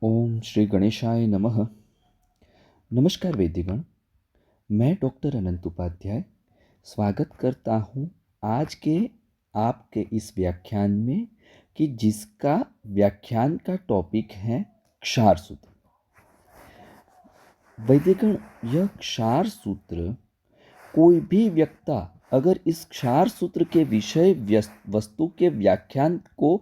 ओम श्री गणेशाय नमः। नमस्कार वैद्यगण, मैं डॉक्टर अनंत उपाध्याय स्वागत करता हूँ आज के आपके इस व्याख्यान में कि जिसका व्याख्यान का टॉपिक है क्षार सूत्र। वैद्यगण, यह क्षार सूत्र कोई भी व्यक्ता अगर इस क्षार सूत्र के विषय वस्तु के व्याख्यान को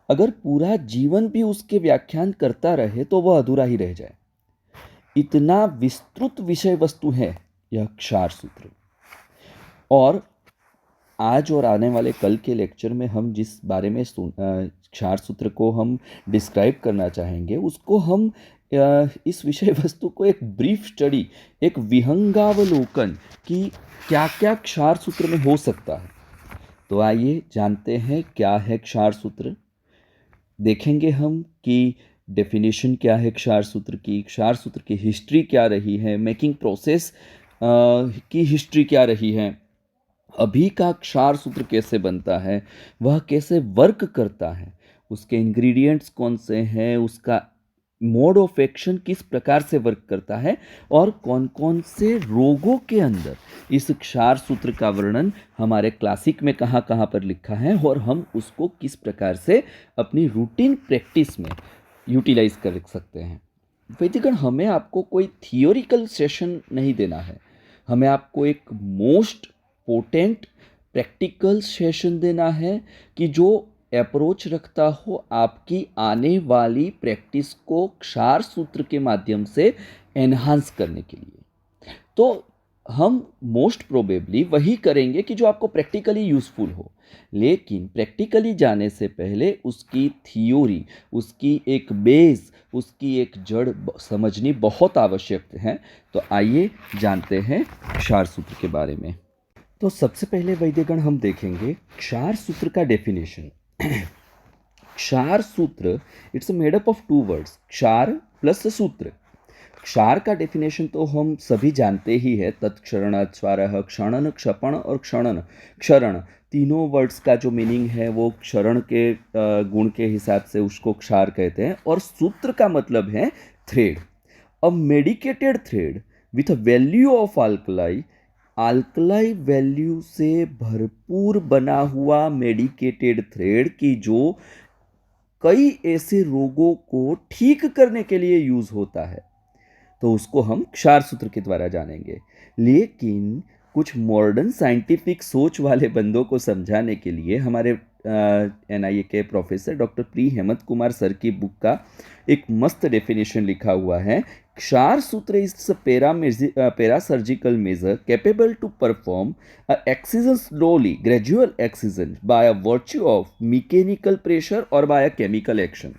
अगर पूरा जीवन भी उसके व्याख्यान करता रहे तो वह अधूरा ही रह जाए। इतना विस्तृत विषय वस्तु है यह क्षार सूत्र। और आज और आने वाले कल के लेक्चर में हम जिस बारे में क्षार सूत्र को हम डिस्क्राइब करना चाहेंगे उसको हम इस विषय वस्तु को एक ब्रीफ स्टडी, एक विहंगावलोकन कि क्या क्या क्षार सूत्र में हो सकता है। तो आइए जानते हैं क्या है क्षार सूत्र। देखेंगे हम कि डेफिनेशन क्या है क्षार सूत्र की हिस्ट्री क्या रही है, मेकिंग प्रोसेस की हिस्ट्री क्या रही है, अभी का क्षार सूत्र कैसे बनता है, वह कैसे वर्क करता है, उसके इंग्रेडिएंट्स कौन से हैं, उसका मोड ऑफ एक्शन किस प्रकार से वर्क करता है और कौन कौन से रोगों के अंदर इस क्षार सूत्र का वर्णन हमारे क्लासिक में कहाँ कहाँ पर लिखा है और हम उसको किस प्रकार से अपनी रूटीन प्रैक्टिस में यूटिलाइज कर सकते हैं। वैदिकगण, हमें आपको कोई थियोरिकल सेशन नहीं देना है, हमें आपको एक मोस्ट पोटेंट प्रैक्टिकल सेशन देना है कि जो अप्रोच रखता हो आपकी आने वाली प्रैक्टिस को क्षार सूत्र के माध्यम से एनहांस करने के लिए। तो हम मोस्ट प्रोबेबली वही करेंगे कि जो आपको प्रैक्टिकली यूजफुल हो, लेकिन प्रैक्टिकली जाने से पहले उसकी थियोरी, उसकी एक बेस, उसकी एक जड़ समझनी बहुत आवश्यक है। तो आइए जानते हैं क्षार सूत्र के बारे में। तो सबसे पहले वैद्यगण हम देखेंगे क्षार सूत्र का definition. Kshar sutra it's made up of two words, kshar plus sutra. क्षार का डेफिनेशन तो हम सभी जानते ही है, तत्क्षरण, स्वारः, क्षणन, क्षपण और क्षणन। क्षरण तीनों वर्ड्स का जो मीनिंग है वो क्षरण के गुण के हिसाब से उसको क्षार कहते हैं। और सूत्र का मतलब है thread, a medicated thread with a value of alkali value से भरपूर बना हुआ मेडिकेटेड थ्रेड की जो कई ऐसे रोगों को ठीक करने के लिए यूज होता है, तो उसको हम क्षार सूत्र के द्वारा जानेंगे। लेकिन कुछ मॉडर्न साइंटिफिक सोच वाले बंदों को समझाने के लिए हमारे एनआईए के प्रोफेसर डॉक्टर प्री हेमंत कुमार सर की बुक का एक मस्त डेफिनेशन लिखा हुआ है। Kshar sutra is para surgical measure capable to perform excision slowly gradual excision by a virtue of mechanical pressure और बाय अ केमिकल एक्शन।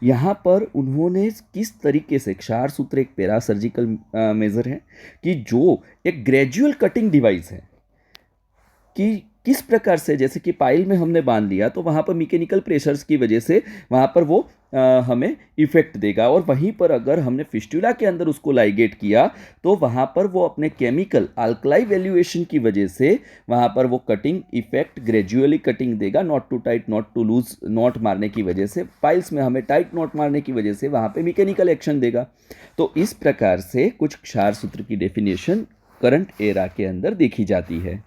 यहाँ पर उन्होंने किस तरीके से, क्षार सूत्र एक पैरा सर्जिकल मेजर है कि जो एक ग्रेजुअल कटिंग डिवाइस है कि किस प्रकार से, जैसे कि पाइल में हमने बांध लिया तो वहाँ पर मैकेनिकल प्रेशर्स की वजह से वहाँ पर वो हमें इफेक्ट देगा, और वहीं पर अगर हमने फिस्टुला के अंदर उसको लाइगेट किया तो वहाँ पर वो अपने केमिकल अल्कलाई वैल्यूएशन की वजह से वहाँ पर वो कटिंग इफेक्ट ग्रेजुअली कटिंग देगा, not too tight not too loose knot मारने की वजह से, पाइल्स में हमें टाइट नॉट मारने की वजह से वहाँ पे मैकेनिकल एक्शन देगा। तो इस प्रकार से कुछ क्षार सूत्र की डेफिनेशन करंट एरा के अंदर देखी जाती है।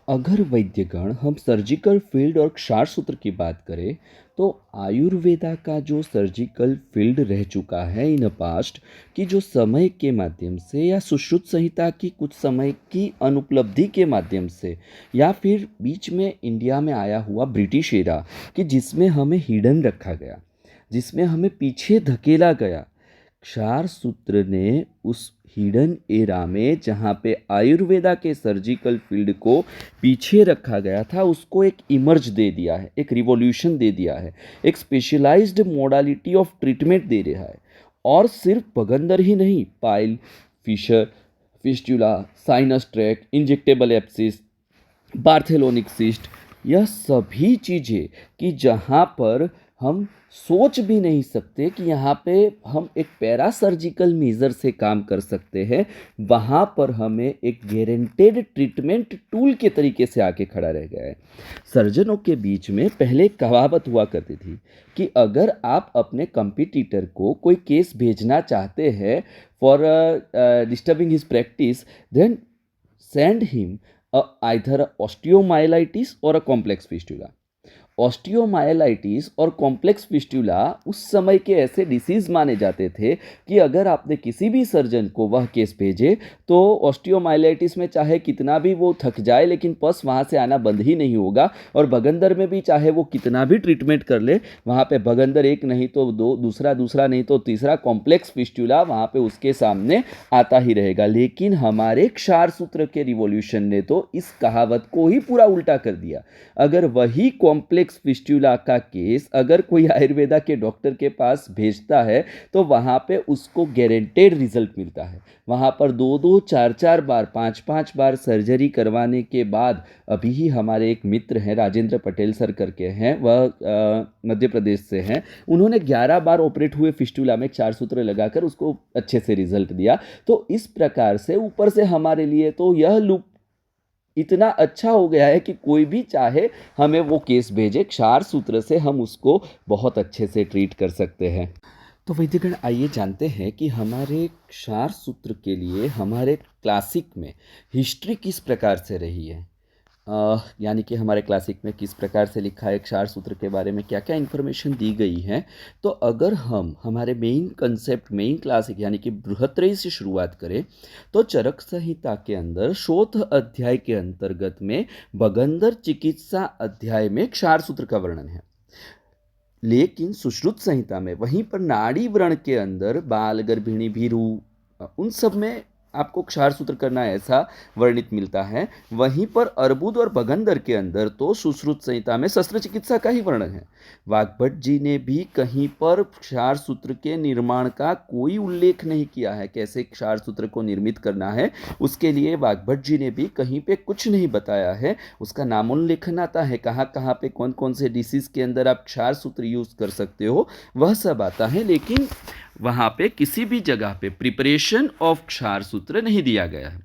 अगर वैद्यगण हम सर्जिकल फील्ड और क्षार सूत्र की बात करें तो आयुर्वेदा का जो सर्जिकल फील्ड रह चुका है इन पास्ट, कि जो समय के माध्यम से या सुश्रुत संहिता की कुछ समय की अनुपलब्धि के माध्यम से या फिर बीच में इंडिया में आया हुआ ब्रिटिश एरा, कि जिसमें हमें हिडन रखा गया, जिसमें हमें पीछे धकेला गया, क्षार सूत्र ने उस हिडन एरा में जहाँ पे आयुर्वेदा के सर्जिकल फील्ड को पीछे रखा गया था उसको एक इमर्ज दे दिया है, एक रिवॉल्यूशन दे दिया है, एक स्पेशलाइज्ड मोडालिटी ऑफ ट्रीटमेंट दे रहा है। और सिर्फ बगंदर ही नहीं, pile, fissure, fistula, sinus tract, injectable एप्सिस, बार्थेलोनिक सिस्ट, यह सभी चीज़ें कि जहाँ पर हम सोच भी नहीं सकते कि यहाँ पे हम एक पैरासर्जिकल मेजर से काम कर सकते हैं, वहाँ पर हमें एक गारंटेड ट्रीटमेंट टूल के तरीके से आके खड़ा रह गया है। सर्जनों के बीच में पहले एक कहावत हुआ करती थी कि अगर आप अपने कंपटीटर को कोई केस भेजना चाहते हैं for disturbing his practice, then send him either osteomyelitis or a complex fistula. Osteomyelitis और कॉम्प्लेक्स फिस्टुला उस समय के ऐसे डिसीज़ माने जाते थे कि अगर आपने किसी भी सर्जन को वह केस भेजे तो ऑस्टियोमाइलाइटिस में चाहे कितना भी वो थक जाए लेकिन पस वहाँ से आना बंद ही नहीं होगा, और भगंदर में भी चाहे वो कितना भी ट्रीटमेंट कर ले, वहाँ पे भगंदर एक नहीं तो दो, दूसरा दूसरा नहीं तो तीसरा कॉम्प्लेक्स फिस्टुला वहाँ पे उसके सामने आता ही रहेगा। लेकिन हमारे क्षार सूत्र के रिवॉल्यूशन ने तो इस कहावत को ही पूरा उल्टा कर दिया। अगर वही कॉम्प्लेक्स फिस्टुला का केस अगर कोई आयुर्वेदा के डॉक्टर के पास भेजता है तो वहाँ पे उसको गारंटेड रिजल्ट मिलता है। वहाँ पर 2-2, 4-4 बार, 5-5 बार सर्जरी करवाने के बाद, अभी ही हमारे एक मित्र हैं राजेंद्र पटेल सर करके हैं, वह मध्य प्रदेश से हैं, उन्होंने 11 बार ऑपरेट हुए फिस्टुला में क्षार सूत्र लगाकर उसको अच्छे से रिजल्ट दिया। तो इस प्रकार से ऊपर से हमारे लिए तो यह लूप इतना अच्छा हो गया है कि कोई भी चाहे हमें वो केस भेजे, क्षार सूत्र से हम उसको बहुत अच्छे से ट्रीट कर सकते हैं। तो वैद्यगण, आइए जानते हैं कि हमारे क्षार सूत्र के लिए हमारे क्लासिक में हिस्ट्री किस प्रकार से रही है। यानी कि हमारे क्लासिक में किस प्रकार से लिखा है, क्षार सूत्र के बारे में क्या क्या इन्फॉर्मेशन दी गई है। तो अगर हम हमारे मेन कंसेप्ट, मेन क्लासिक यानी कि बृहत्त्रयी से शुरुआत करें तो चरक संहिता के अंदर शोथ अध्याय के अंतर्गत में भगंदर चिकित्सा अध्याय में क्षार सूत्र का वर्णन है। लेकिन सुश्रुत संहिता में वहीं पर नाड़ी व्रण के अंदर बाल, गर्भिणी, भीरू, उन सब में आपको क्षार सूत्र करना ऐसा वर्णित मिलता है। वहीं पर अर्बुद और भगंदर के अंदर तो सुश्रुत संहिता में शस्त्र चिकित्सा का ही वर्णन है। वाग्भट जी ने भी कहीं पर क्षार सूत्र के निर्माण का कोई उल्लेख नहीं किया है, कैसे क्षार सूत्र को निर्मित करना है उसके लिए वाग्भट जी ने भी कहीं पे कुछ नहीं बताया है। उसका नामोल्लेखन आता है, कहाँ कहाँ पे कौन कौन से डिसीज के अंदर आप क्षार सूत्र यूज कर सकते हो वह सब आता है, लेकिन वहाँ पे किसी भी जगह पे प्रिपरेशन ऑफ क्षार सूत्र नहीं दिया गया है।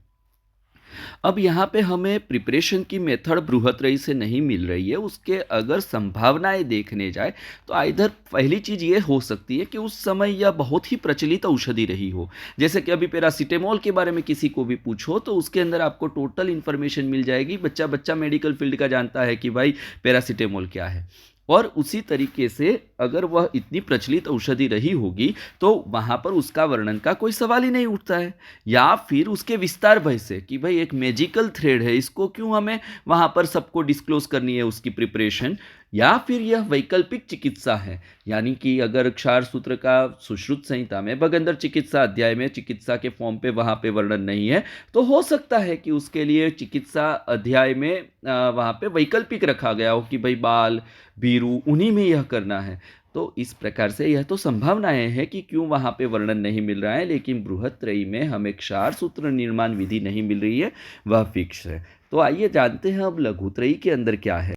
अब यहाँ पे हमें प्रिपरेशन की मेथड बृहत्त्रयी से नहीं मिल रही है, उसके अगर संभावनाएं देखने जाए तो इधर पहली चीज़ ये हो सकती है कि उस समय यह बहुत ही प्रचलित औषधि रही हो। जैसे कि अभी पैरासीटामोल के बारे में किसी को भी पूछो तो उसके अंदर आपको टोटल इन्फॉर्मेशन मिल जाएगी, बच्चा बच्चा मेडिकल फील्ड का जानता है कि भाई पैरासीटामोल क्या है। और उसी तरीके से अगर वह इतनी प्रचलित औषधि रही होगी तो वहाँ पर उसका वर्णन का कोई सवाल ही नहीं उठता है। या फिर उसके विस्तार भय से कि भाई एक मैजिकल थ्रेड है, इसको क्यों हमें वहाँ पर सबको डिस्क्लोज करनी है उसकी प्रिपरेशन। या फिर यह वैकल्पिक चिकित्सा है, यानी कि अगर क्षार सूत्र का सुश्रुत संहिता में भगंदर चिकित्सा अध्याय में चिकित्सा के फॉर्म पे वहाँ पे वर्णन नहीं है तो हो सकता है कि उसके लिए चिकित्सा अध्याय में वहाँ पे वैकल्पिक रखा गया हो कि भाई बाल, भीरू, उन्हीं में यह करना है। तो इस प्रकार से यह तो संभावनाएं हैं कि क्यों वहाँ पे वर्णन नहीं मिल रहा है, लेकिन बृहत्त्रयी में हमें क्षार सूत्र निर्माण विधि नहीं मिल रही है, वह फिक्स है। तो आइए जानते हैं अब लघुत्रयी के अंदर क्या है।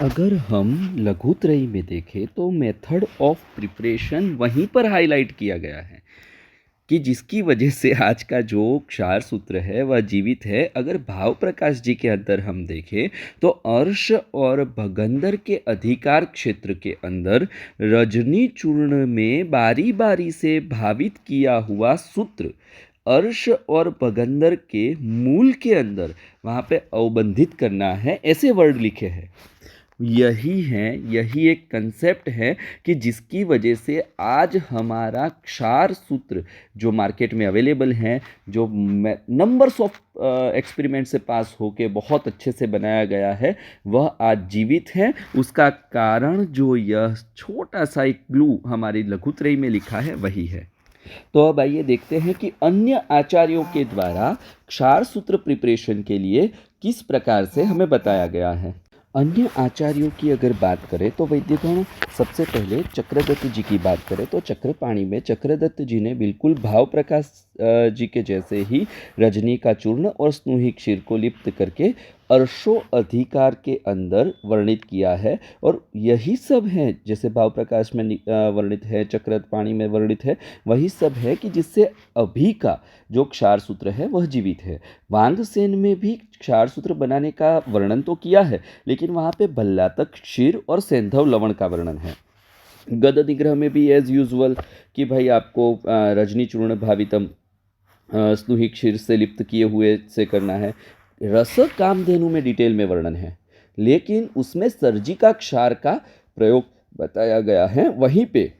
अगर हम लघुत्रयी में देखें तो मेथड ऑफ प्रिपरेशन वहीं पर हाईलाइट किया गया है कि जिसकी वजह से आज का जो क्षार सूत्र है वह जीवित है। अगर भाव प्रकाश जी के अंदर हम देखें तो अर्श और भगंदर के अधिकार क्षेत्र के अंदर रजनी चूर्ण में बारी बारी से भावित किया हुआ सूत्र अर्श और भगंदर के मूल के अंदर वहाँ पे अवबंधित करना है, ऐसे वर्ड लिखे हैं। यही एक कंसेप्ट है कि जिसकी वजह से आज हमारा क्षार सूत्र जो मार्केट में अवेलेबल हैं, जो नंबर्स ऑफ एक्सपेरिमेंट से पास होके बहुत अच्छे से बनाया गया है, वह आज जीवित है। उसका कारण जो यह छोटा सा एक ग्लू हमारी लघुत्रयी में लिखा है वही है। तो अब आइए देखते हैं कि अन्य आचार्यों के द्वारा क्षार सूत्र प्रिपरेशन के लिए किस प्रकार से हमें बताया गया है। अन्य आचार्यों की अगर बात करें तो वैद्यगण, सबसे पहले चक्रदत्त जी की बात करें तो चक्रपाणी में चक्रदत्त जी ने बिल्कुल भाव प्रकाश जी के जैसे ही रजनी का चूर्ण और स्नूही क्षीर को लिप्त करके अर्शों अधिकार के अंदर वर्णित किया है। और यही सब है, जैसे भाव प्रकाश में वर्णित है, चक्रपाणी में वर्णित है, वही सब है कि जिससे अभी का जो क्षार सूत्र है वह जीवित है। वांगसेन में भी क्षार सूत्र बनाने का वर्णन तो किया है, लेकिन वहाँ पे भल्लातक क्षीर और सेंधव लवण का वर्णन है। गद निग्रह में भी एज यूजुअल कि भाई आपको रजनी चूर्ण भावितम स्नुही क्षीर से लिप्त किए हुए से करना है। रस कामधेनु में डिटेल में वर्णन है, लेकिन उसमें सर्जिका क्षार का प्रयोग बताया गया है। वहीं पे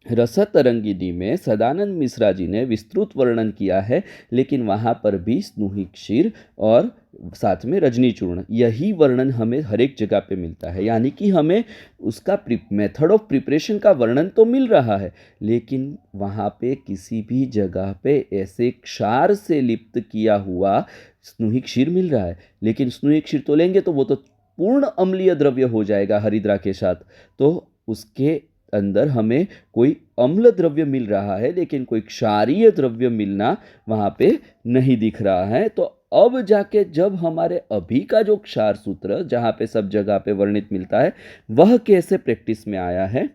रस तरंगिनी में सदानंद मिश्रा जी ने विस्तृत वर्णन किया है, लेकिन वहाँ पर भी स्नुही क्षीर और साथ में रजनी चूर्ण, यही वर्णन हमें हर एक जगह पे मिलता है। यानी कि हमें उसका मेथड ऑफ प्रिपरेशन का वर्णन तो मिल रहा है, लेकिन वहाँ पे किसी भी जगह पे ऐसे क्षार से लिप्त किया हुआ स्नुही क्षीर मिल रहा है। लेकिन स्नुही क्षीर तो लेंगे तो वो तो पूर्ण अम्लीय द्रव्य हो जाएगा हरिद्रा के साथ, तो उसके अंदर हमें कोई अम्ल द्रव्य मिल रहा है, लेकिन कोई क्षारीय द्रव्य मिलना वहाँ पे नहीं दिख रहा है। तो अब जाके जब हमारे अभी का जो क्षार सूत्र जहाँ पे सब जगह पे वर्णित मिलता है, वह कैसे प्रैक्टिस में आया है,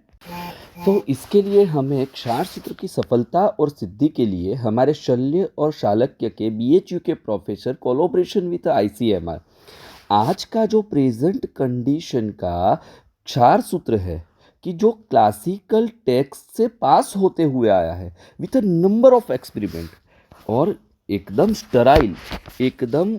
तो इसके लिए हमें क्षार सूत्र की सफलता और सिद्धि के लिए हमारे शल्य और शालक्य के बीएचयू के प्रोफेसर कोलैबोरेशन विद आईसीएमआर, आज का जो प्रेजेंट कंडीशन का क्षार सूत्र है कि जो क्लासिकल टेक्स्ट से पास होते हुए आया है with a number of experiment, और एकदम स्टराइल, एकदम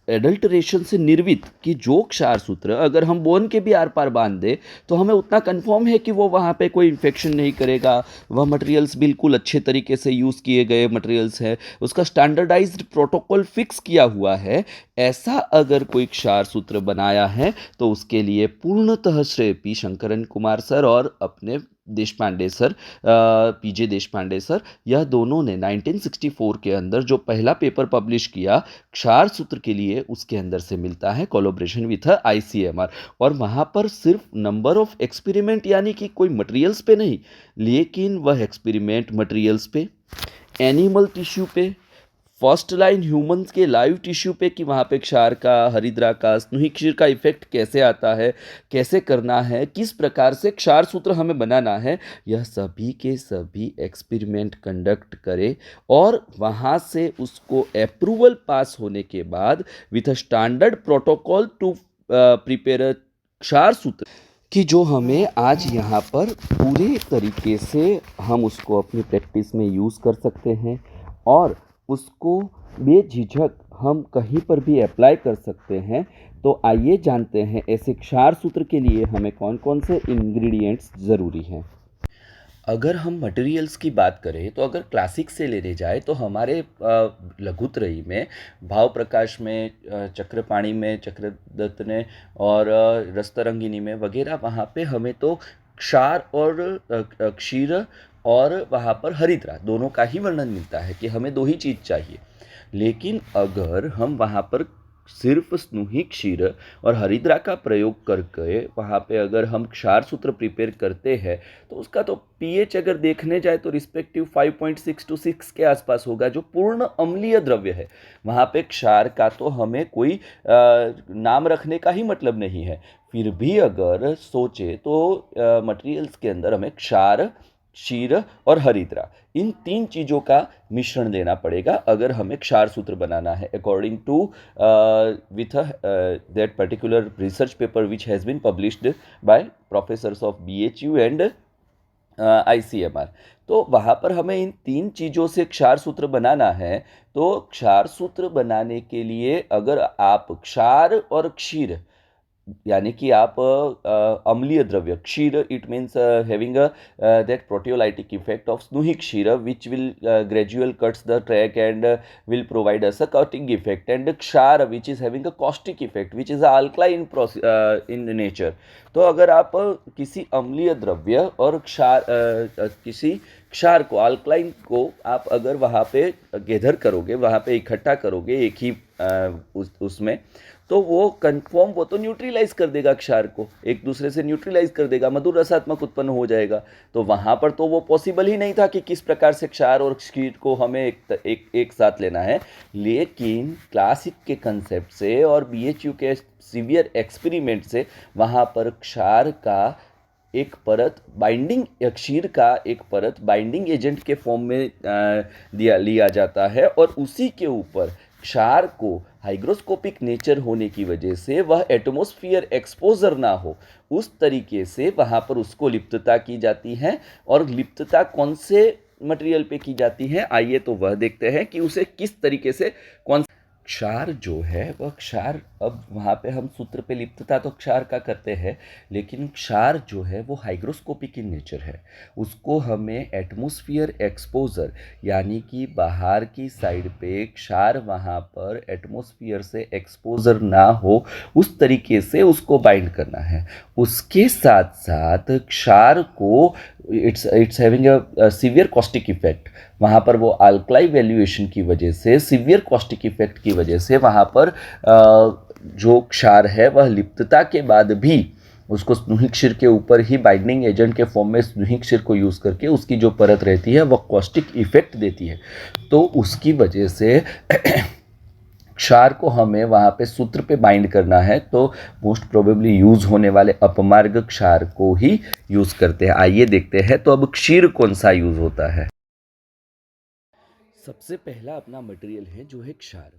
एडल्टरेशन से निर्वित, कि जो क्षार सूत्र अगर हम बोन के भी आर पार बांध दे तो हमें उतना कंफर्म है कि वो वहाँ पे कोई इन्फेक्शन नहीं करेगा, वह मटेरियल्स बिल्कुल अच्छे तरीके से यूज़ किए गए मटेरियल्स है, उसका स्टैंडर्डाइज्ड प्रोटोकॉल फिक्स किया हुआ है, ऐसा अगर कोई क्षार सूत्र बनाया है तो उसके लिए पूर्णतः श्रेय पी शंकरन कुमार सर और अपने देशपांडे सर, पीजे देशपांडे सर, यह दोनों ने 1964 के अंदर जो पहला पेपर पब्लिश किया क्षार सूत्र के लिए, उसके अंदर से मिलता है कोलैबोरेशन विथ आईसीएमआर। और वहाँ पर सिर्फ नंबर ऑफ एक्सपेरिमेंट यानी कि कोई मटेरियल्स पे नहीं, लेकिन वह एक्सपेरिमेंट मटेरियल्स पे, एनिमल टिश्यू पे, फर्स्ट लाइन ह्यूमंस के लाइव टिश्यू पे, कि वहाँ पे क्षार का, हरिद्रा का, स्नुही क्षीर का इफेक्ट कैसे आता है, कैसे करना है, किस प्रकार से क्षार सूत्र हमें बनाना है, यह सभी के सभी एक्सपेरिमेंट कंडक्ट करे और वहाँ से उसको अप्रूवल पास होने के बाद with a standard protocol to prepare kshar sutra, कि जो हमें आज यहाँ पर पूरे तरीके से हम उसको अपनी प्रैक्टिस में यूज़ कर सकते हैं और उसको बेझिझक हम कहीं पर भी अप्लाई कर सकते हैं। तो आइए जानते हैं ऐसे क्षार सूत्र के लिए हमें कौन कौन से इंग्रेडिएंट्स ज़रूरी हैं। अगर हम मटेरियल्स की बात करें तो अगर क्लासिक से लेने जाए तो हमारे लघुत्रयी में, भाव प्रकाश में, चक्रपाणी में, चक्रदत्त ने और रसतरंगिनी में वगैरह, वहाँ पे हमें तो क्षार और क्षीर और वहाँ पर हरिद्रा दोनों का ही वर्णन मिलता है कि हमें दो ही चीज़ चाहिए। लेकिन अगर हम वहाँ पर सिर्फ स्नुही क्षीर और हरिद्रा का प्रयोग करके वहाँ पे अगर हम क्षार सूत्र प्रिपेयर करते हैं तो उसका तो पीएच अगर देखने जाए तो रिस्पेक्टिव 5.6 to 6 के आसपास होगा, जो पूर्ण अम्लीय द्रव्य है। वहाँ पे क्षार का तो हमें कोई नाम रखने का ही मतलब नहीं है। फिर भी अगर सोचे तो मटेरियल्स के अंदर हमें क्षार, क्षीर और हरिद्रा, इन तीन चीज़ों का मिश्रण देना पड़ेगा अगर हमें क्षार सूत्र बनाना है, according to with that particular research paper which has been published by professors of BHU and ICMR. तो वहाँ पर हमें इन तीन चीज़ों से क्षार सूत्र बनाना है। तो क्षार सूत्र बनाने के लिए अगर आप क्षार और क्षीर, यानी कि आप अम्लीय द्रव्य, क्षीर, it means having that proteolytic effect of स्नुही क्षीर which will gradual cuts the track and will provide us a cutting effect, and क्षार which is having a caustic effect which is alkaline in nature. तो अगर आप किसी अम्लीय द्रव्य और किसी क्षार को, अल्कलाइन को आप अगर वहाँ पे गैदर करोगे, वहाँ पे इकट्ठा करोगे एक ही उसमें, तो वो कन्फर्म, वो तो न्यूट्रलाइज कर देगा क्षार को, एक दूसरे से न्यूट्रलाइज कर देगा, मधुर रसात्मक उत्पन्न हो जाएगा। तो वहाँ पर तो वो पॉसिबल ही नहीं था कि किस प्रकार से क्षार और क्षीर को हमें एक साथ लेना है। लेकिन क्लासिक के कंसेप्ट से और बीएचयू के सीवियर एक्सपेरिमेंट से वहाँ पर क्षार का एक परत बाइंडिंग, क्षीर का एक परत बाइंडिंग एजेंट के फॉर्म में लिया जाता है, और उसी के ऊपर क्षार को हाइग्रोस्कोपिक नेचर होने की वजह से वह एटमॉस्फेयर एक्सपोजर ना हो, उस तरीके से वहाँ पर उसको लिप्तता की जाती है। और लिप्तता कौन से मटेरियल पे की जाती है, आइए तो वह देखते हैं कि उसे किस तरीके से, कौन क्षार जो है वह क्षार, अब वहाँ पे हम सूत्र पे लिप्तता तो क्षार का करते हैं, लेकिन क्षार जो है वो हाइग्रोस्कोपिक इन नेचर है। उसको हमें एटमॉस्फेयर एक्सपोजर, यानी कि बाहर की साइड पे क्षार वहाँ पर एटमॉस्फेयर से एक्सपोजर ना हो, उस तरीके से उसको बाइंड करना है। उसके साथ साथ क्षार को it's having a severe caustic effect, वहाँ पर वो अल्कलाई वैल्यूएशन की वजह से, सीवियर कॉस्टिक इफेक्ट की वजह से वहाँ पर जो क्षार है वह लिप्तता के बाद भी उसको स्नूहिक क्षीर के ऊपर ही बाइंडिंग एजेंट के फॉर्म में स्नूहिक क्षीर को यूज़ करके उसकी जो परत रहती है वह कॉस्टिक इफेक्ट देती है। तो उसकी वजह से क्षार को हमें वहाँ पे सूत्र पे बाइंड करना है, तो मोस्ट प्रोबेबली यूज़ होने वाले अपमार्ग क्षार को ही यूज़ करते हैं। आइए देखते हैं तो अब क्षीर कौन सा यूज़ होता है। सबसे पहला अपना मटेरियल है जो है क्षार।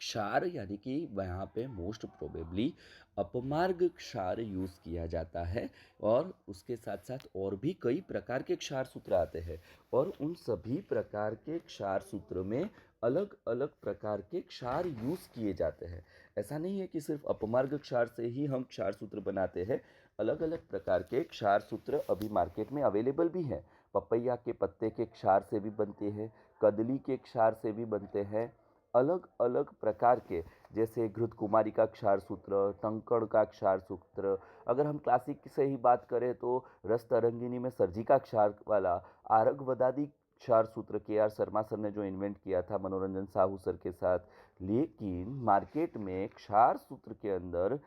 क्षार यानी कि यहाँ पे मोस्ट प्रोबेबली अपमार्ग क्षार यूज़ किया जाता है, और उसके साथ साथ और भी कई प्रकार के क्षार सूत्र आते हैं, और उन सभी प्रकार के क्षार सूत्र में अलग अलग प्रकार के क्षार यूज़ किए जाते हैं। ऐसा नहीं है कि सिर्फ अपमार्ग क्षार से ही हम क्षार सूत्र बनाते हैं, अलग अलग प्रकार के क्षार सूत्र अभी मार्केट में अवेलेबल भी हैं। पपैया के पत्ते के क्षार से भी बनते हैं, कदली के क्षार से भी बनते हैं, अलग अलग प्रकार के, जैसे घृत कुमारी का क्षार सूत्र, टंकण का क्षार सूत्र। अगर हम क्लासिक से ही बात करें तो रस तरंगिनी में सर्जी का क्षार वाला आरग वदादी क्षार सूत्र के आर शर्मा सर ने जो इन्वेंट किया था मनोरंजन साहू सर के साथ। लेकिन मार्केट में क्षार सूत्र के अंदर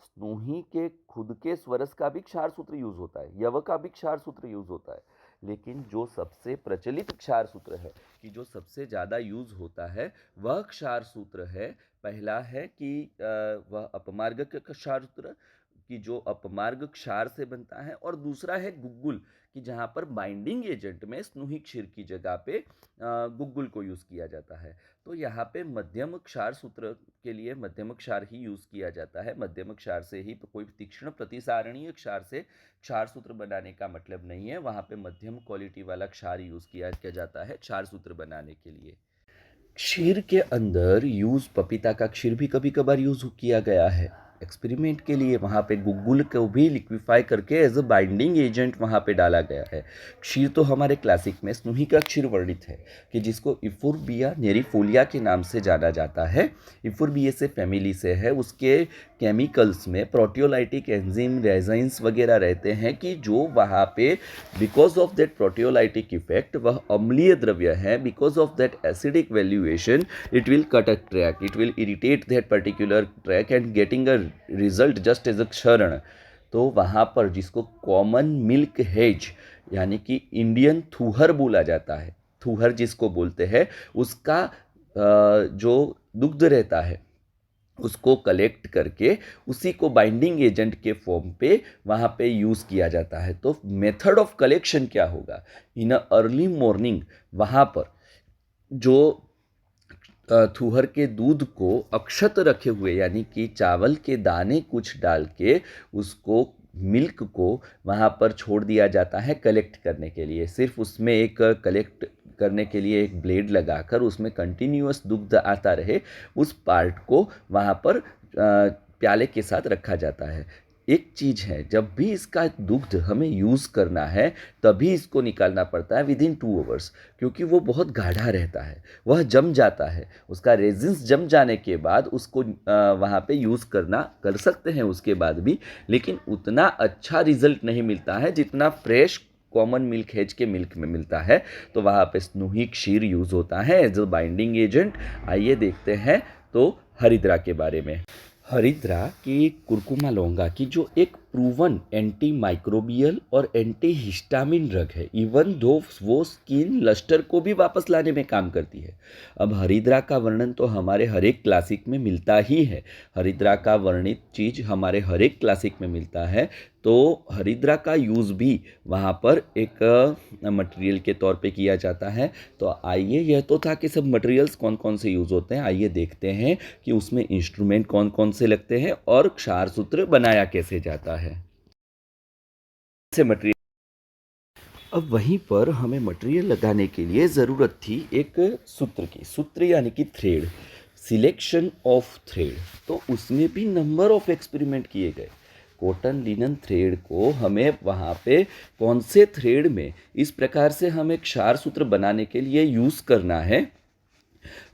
स्नूही के खुद के स्वरस का भी क्षार सूत्र यूज होता है, यव का भी क्षार सूत्र यूज होता है। लेकिन जो सबसे प्रचलित क्षार सूत्र है, कि जो सबसे ज़्यादा यूज होता है, वह क्षार सूत्र है, पहला है कि वह अपमार्ग का क्षार सूत्र, कि जो अपमार्ग क्षार से बनता है, और दूसरा है गुग्गुल, कि जहाँ पर बाइंडिंग एजेंट में स्नूही क्षीर की जगह पे गुग्गुल को यूज़ किया जाता है। तो यहाँ पे मध्यम क्षार सूत्र के लिए मध्यम क्षार ही यूज़ किया जाता है। मध्यम क्षार से ही, कोई तीक्ष्ण प्रतिसारणीय क्षार से क्षार सूत्र बनाने का मतलब नहीं है, वहाँ पे मध्यम क्वालिटी वाला क्षार यूज़ किया जाता है क्षार सूत्र बनाने के लिए। क्षीर के अंदर यूज़ पपीता का क्षीर भी कभी कभार यूज़ किया गया है एक्सपेरिमेंट के लिए। वहाँ पे गुग्गुल को भी लिक्विफाई करके एज अ बाइंडिंग एजेंट वहाँ पे डाला गया है। क्षीर तो हमारे क्लासिक में स्नूही का क्षीर वर्णित है, कि जिसको इफुरबिया नेरीफोलिया के नाम से जाना जाता है। इफुरबिएसे फैमिली से है, उसके केमिकल्स में प्रोटियोलाइटिक एंजाइम रेजाइंस वगैरह रहते हैं, कि जो वहाँ पे because of that proteolytic effect वह अम्लीय द्रव्य है, because of that acidic valuation it will cut a track, it will irritate that particular track and getting a result just as a क्षरण। तो वहाँ पर जिसको कॉमन मिल्क हेज, यानी कि इंडियन थूहर बोला जाता है, थूहर जिसको बोलते हैं, उसका जो दुग्ध रहता है उसको कलेक्ट करके उसी को बाइंडिंग एजेंट के फॉर्म पे वहाँ पे यूज़ किया जाता है। तो मेथड ऑफ कलेक्शन क्या होगा, इन अ अर्ली मॉर्निंग वहाँ पर जो थूहर के दूध को अक्षत रखे हुए, यानी कि चावल के दाने कुछ डाल के उसको मिल्क को वहाँ पर छोड़ दिया जाता है कलेक्ट करने के लिए। सिर्फ उसमें एक कलेक्ट करने के लिए एक ब्लेड लगाकर उसमें कंटिन्यूअस दुग्ध आता रहे, उस पार्ट को वहाँ पर प्याले के साथ रखा जाता है। एक चीज़ है, जब भी इसका दुग्ध हमें यूज़ करना है तभी इसको निकालना पड़ता है विदिन 2 आवर्स, क्योंकि वो बहुत गाढ़ा रहता है, वह जम जाता है। उसका रेजिन्स जम जाने के बाद उसको वहाँ पे यूज़ करना कर सकते हैं उसके बाद भी, लेकिन उतना अच्छा रिजल्ट नहीं मिलता है जितना फ्रेश कॉमन मिल्क हेज के मिल्क में मिलता है। तो वहाँ पे स्नूही क्षीर यूज़ होता है एज अ बाइंडिंग एजेंट। आइए देखते हैं तो हरिद्रा के बारे में। हरिद्रा की कुरकुमा लौंगा की जो एक प्रूवन एंटी माइक्रोबियल और एंटी हिस्टामिन ड्रग है, इवन दो वो स्किन लस्टर को भी वापस लाने में काम करती है। अब हरिद्रा का वर्णन तो हमारे हर एक क्लासिक में मिलता ही है, हरिद्रा का वर्णित चीज़ हमारे हर एक क्लासिक में मिलता है। तो हरिद्रा का यूज़ भी वहाँ पर एक मटेरियल के तौर पे किया जाता है। तो आइए, यह तो था कि सब मटेरियल्स कौन कौन से यूज़ होते हैं, आइए देखते हैं कि उसमें इंस्ट्रूमेंट कौन कौन से लगते हैं और क्षार सूत्र बनाया कैसे जाता है। से मटेरियल, अब वहीं पर हमें मटेरियल लगाने के लिए ज़रूरत थी एक सूत्र की, सूत्र यानी कि थ्रेड, सिलेक्शन ऑफ थ्रेड। तो उसमें भी नंबर ऑफ एक्सपेरिमेंट किए गए। कॉटन लिनन थ्रेड को हमें वहाँ पे कौन से थ्रेड में इस प्रकार से हमें क्षार सूत्र बनाने के लिए यूज़ करना है,